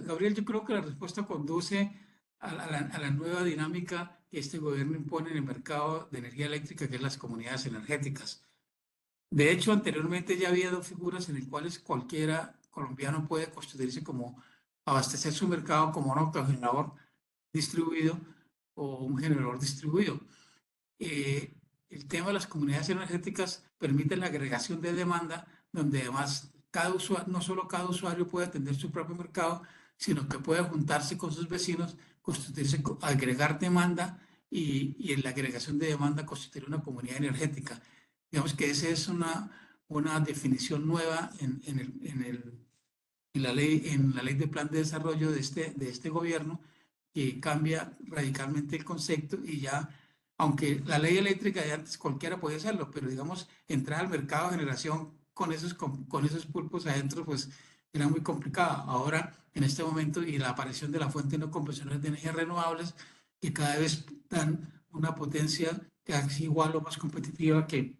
Gabriel, yo creo que la respuesta conduce a la nueva dinámica que este gobierno impone en el mercado de energía eléctrica, que es las comunidades energéticas. De hecho, anteriormente ya había 2 figuras en las cuales cualquiera colombiano puede constituirse como abastecer su mercado como un autogenerador distribuido o un generador distribuido. El tema de las comunidades energéticas permite la agregación de demanda, donde además no solo cada usuario puede atender su propio mercado, sino que puede juntarse con sus vecinos, constituirse, agregar demanda y en la agregación de demanda constituir una comunidad energética. Digamos que esa es una definición nueva en la ley de plan de desarrollo de este gobierno, que cambia radicalmente el concepto y ya aunque la ley eléctrica de antes cualquiera podía hacerlo, pero digamos, entrar al mercado de generación con esos pulpos adentro, pues era muy complicado. Ahora, en este momento, y la aparición de las fuentes no convencionales de energías renovables, que cada vez dan una potencia casi igual o más competitiva que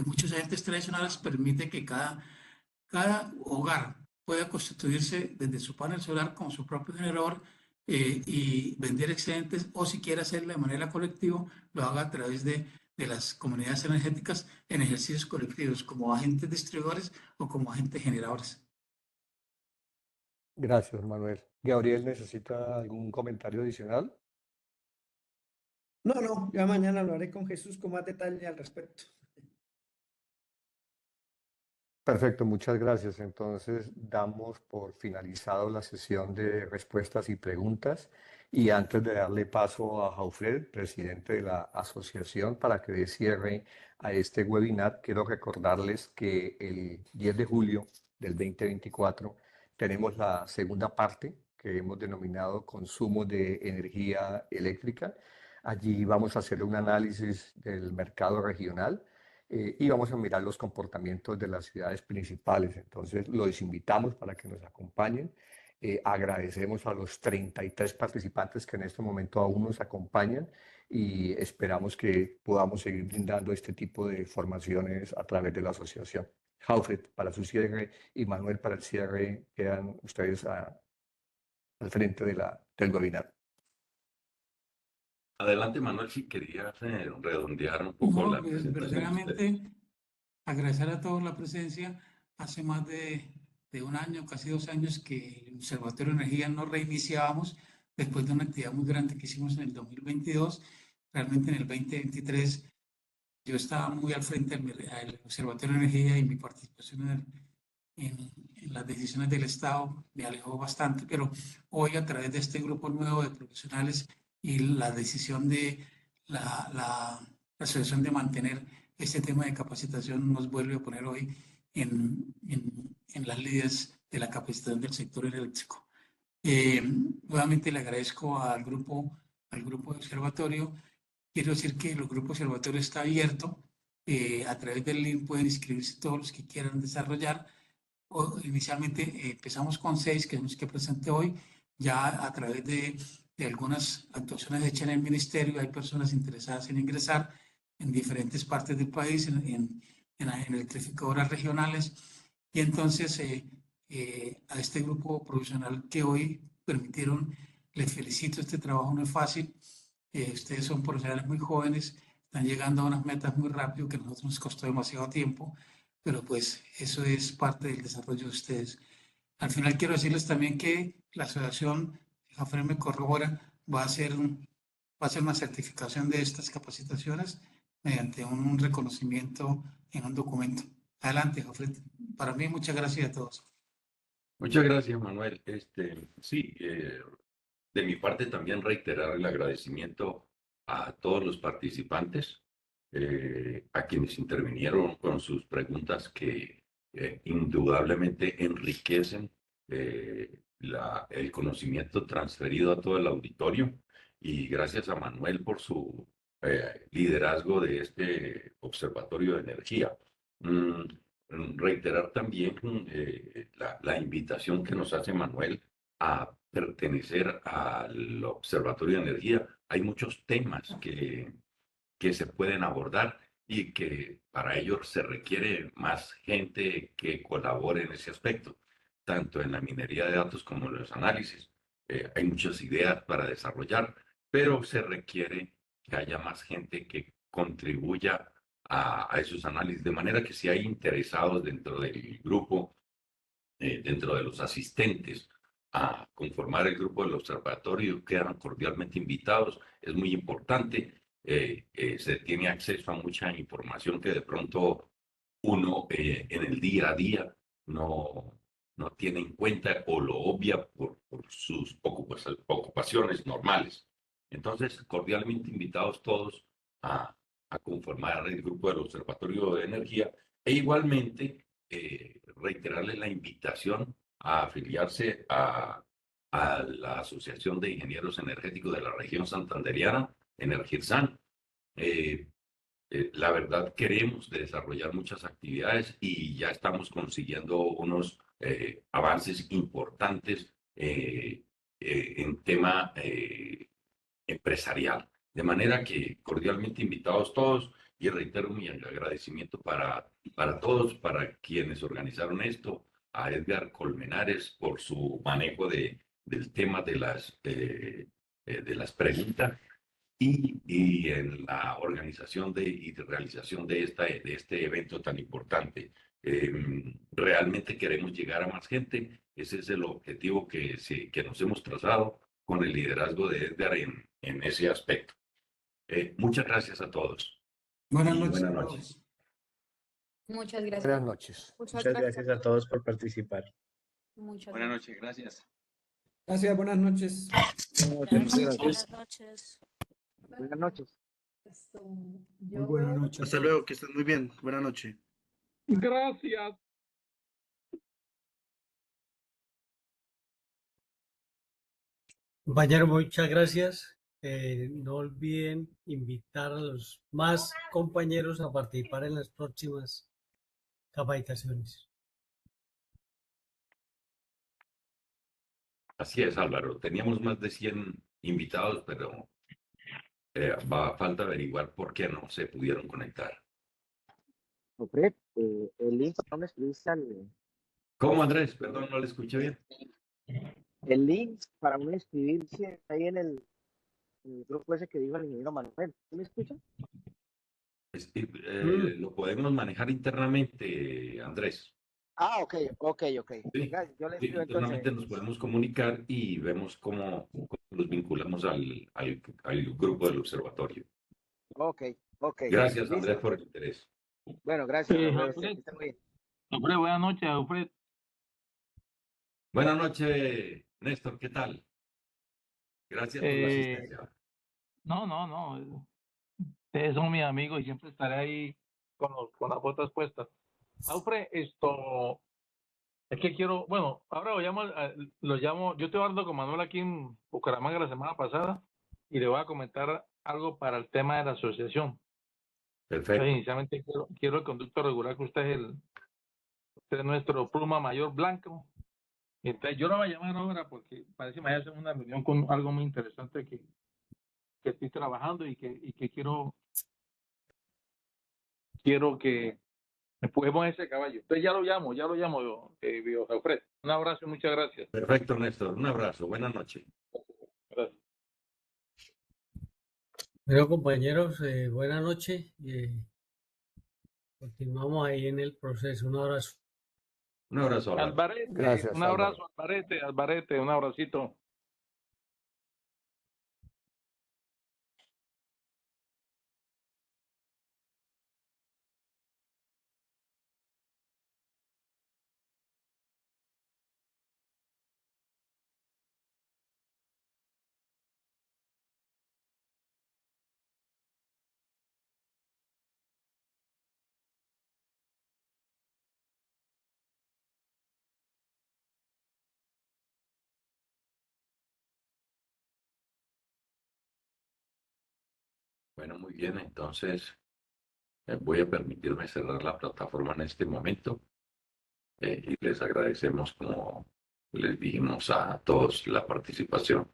muchos agentes tradicionales, permite que cada hogar pueda constituirse desde su panel solar con su propio generador y vender excedentes, o si quiere hacerlo de manera colectiva, lo haga a través de las comunidades energéticas en ejercicios colectivos, como agentes distribuidores o como agentes generadores. Gracias, Manuel. Gabriel, ¿necesita algún comentario adicional? No, no, ya mañana lo haré con Jesús con más detalle al respecto. Perfecto, muchas gracias. Entonces, damos por finalizado la sesión de respuestas y preguntas. Y antes de darle paso a Jaufred, presidente de la asociación, para que dé cierre a este webinar, quiero recordarles que el 10 de julio del 2024 tenemos la segunda parte que hemos denominado consumo de energía eléctrica. Allí vamos a hacer un análisis del mercado regional y vamos a mirar los comportamientos de las ciudades principales. Entonces, los invitamos para que nos acompañen. Agradecemos a los 33 participantes que en este momento aún nos acompañan y esperamos que podamos seguir brindando este tipo de formaciones a través de la asociación. Jaufred para su cierre y Manuel para el cierre, quedan ustedes al frente del webinar. Adelante, Manuel, si querías redondear un poco la Pues, presentación de ustedes. verdaderamente agradecer a todos la presencia. Hace más de un año, casi 2 años, que el Observatorio de Energía nos reiniciábamos después de una actividad muy grande que hicimos en el 2022. Realmente en el 2023 yo estaba muy al frente del Observatorio de Energía y mi participación en las decisiones del Estado me alejó bastante, pero hoy a través de este grupo nuevo de profesionales y la decisión de la asociación de mantener este tema de capacitación nos vuelve a poner hoy en las líderes de la capacitación del sector eléctrico. Nuevamente le agradezco al grupo de observatorio. Quiero decir que el grupo observatorio está abierto. A través del link pueden inscribirse todos los que quieran desarrollar. Inicialmente empezamos con 6, que es los que presenté hoy. Ya a través de algunas actuaciones hechas en el ministerio, hay personas interesadas en ingresar en diferentes partes del país, en electrificadoras regionales. Y entonces a este grupo profesional que hoy permitieron, les felicito, este trabajo no es fácil. Ustedes son profesionales muy jóvenes, están llegando a unas metas muy rápido que a nosotros nos costó demasiado tiempo, pero pues eso es parte del desarrollo de ustedes. Al final quiero decirles también que la asociación, Jafre me corrobora, va a hacer una certificación de estas capacitaciones mediante un reconocimiento en un documento. Adelante, Jafre. Para mí, muchas gracias a todos. Muchas gracias, Manuel. Sí, de mi parte también reiterar el agradecimiento a todos los participantes, a quienes intervinieron con sus preguntas que indudablemente enriquecen el conocimiento transferido a todo el auditorio, y gracias a Manuel por su liderazgo de este Observatorio de Energía. Reiterar también la invitación que nos hace Manuel a pertenecer al Observatorio de Energía. Hay muchos temas que se pueden abordar y que para ello se requiere más gente que colabore en ese aspecto, tanto en la minería de datos como en los análisis. Hay muchas ideas para desarrollar, pero se requiere que haya más gente que contribuya a esos análisis, de manera que si hay interesados dentro del grupo, dentro de los asistentes a conformar el grupo del observatorio, quedan cordialmente invitados. Es muy importante. Se tiene acceso a mucha información que de pronto uno en el día a día no tiene en cuenta o lo obvia por sus ocupaciones normales. Entonces, cordialmente invitados todos a conformar el grupo del Observatorio de Energía, e igualmente reiterarles la invitación a afiliarse a la Asociación de Ingenieros Energéticos de la región santandereana, Energirsan. la verdad queremos desarrollar muchas actividades y ya estamos consiguiendo unos avances importantes en tema empresarial. De manera que cordialmente invitados todos y reitero mi agradecimiento para todos, para quienes organizaron esto, a Edgar Colmenares por su manejo del tema de las preguntas y en la organización y de realización de este evento tan importante. Realmente queremos llegar a más gente. Ese es el objetivo que nos hemos trazado con el liderazgo de Edgar en ese aspecto. Muchas gracias a todos. Buenas Y noches buenas a noches. todos. Muchas gracias. Buenas noches. Muchas gracias a todos por participar. Muchas Buenas gracias. noches, gracias. Gracias, buenas noches. Muchas gracias. Buenas noches. Buenas noches. Muy buenas noches. Hasta luego, que estén muy bien. Buenas noches. Gracias. Compañero, muchas gracias. No olviden invitar a los más compañeros a participar en las próximas capacitaciones. Así es, Álvaro. Teníamos más de 100 invitados, pero falta averiguar por qué no se pudieron conectar. Fred, el link no me escribiste ¿Cómo, Andrés? Perdón, no le escuché bien. el link para uno inscribirse ahí en el grupo ese que dijo el ingeniero Manuel. ¿Sí me escucha? Lo podemos manejar internamente, Andrés. Ah, ok. Sí, Gracias, yo le sí, escribo internamente entonces. nos podemos comunicar y vemos cómo nos vinculamos al grupo del observatorio. Ok. Gracias, Listo. Andrés, por el interés. Bueno, gracias. Alfredo, Alfred, que estén muy bien. Alfred, buenas noches, Alfred. Buenas noches, Néstor, ¿qué tal? Gracias por la asistencia. No. Ustedes son mis amigos y siempre estaré ahí con las botas puestas. Alfred, esto es que quiero, bueno, ahora lo llamo, yo estoy hablando con Manuel aquí en Bucaramanga la semana pasada y le voy a comentar algo para el tema de la asociación. Perfecto. Entonces, inicialmente quiero el conducto regular, que usted es nuestro pluma mayor blanco. Entonces yo lo voy a llamar ahora porque parece que me hacer una reunión con algo muy interesante que estoy trabajando y que quiero que empujemos ese caballo. Entonces ya lo llamo yo, Alfred. Un abrazo y muchas gracias. Perfecto, Néstor. Un abrazo. Buenas noches. Gracias. Bueno, compañeros, buenas noches. Continuamos ahí en el proceso. Un abrazo. Un abrazo, Álvaro. Alvarete, Gracias, un abrazo, Alvarete, un abracito. Bueno, muy bien. Entonces, voy a permitirme cerrar la plataforma en este momento y les agradecemos, como les dijimos, a todos la participación.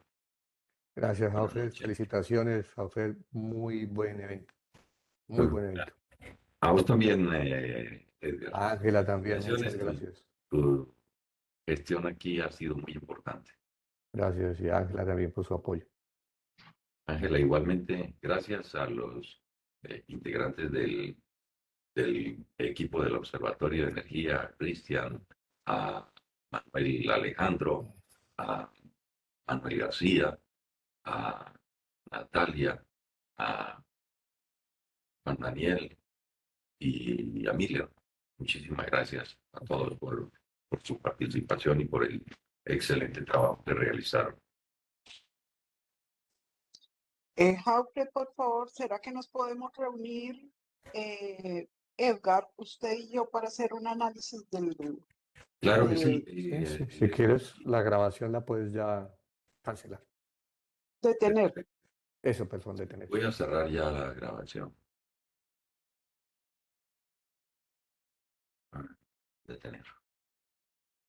Gracias, Buenas Alfred. noches. Felicitaciones, Alfred. Muy buen evento. Muy buen evento. A vos también, Edgar. Ángela también, muchas Felicitaciones. gracias. Tu gestión aquí ha sido muy importante. Gracias, y a Ángela también por su apoyo. Ángela, igualmente, gracias a los integrantes del equipo del Observatorio de Energía, Cristian, a Manuel Alejandro, a Manuel García, a Natalia, a Juan Daniel y a Miriam. Muchísimas gracias a todos por su participación y por el excelente trabajo que realizaron. Jauke, por favor, ¿será que nos podemos reunir, Edgar, usted y yo, para hacer un análisis Claro que sí. Si quieres, la grabación la puedes ya cancelar. detener? Eso, perdón, detener. Voy a cerrar ya la grabación. Detener.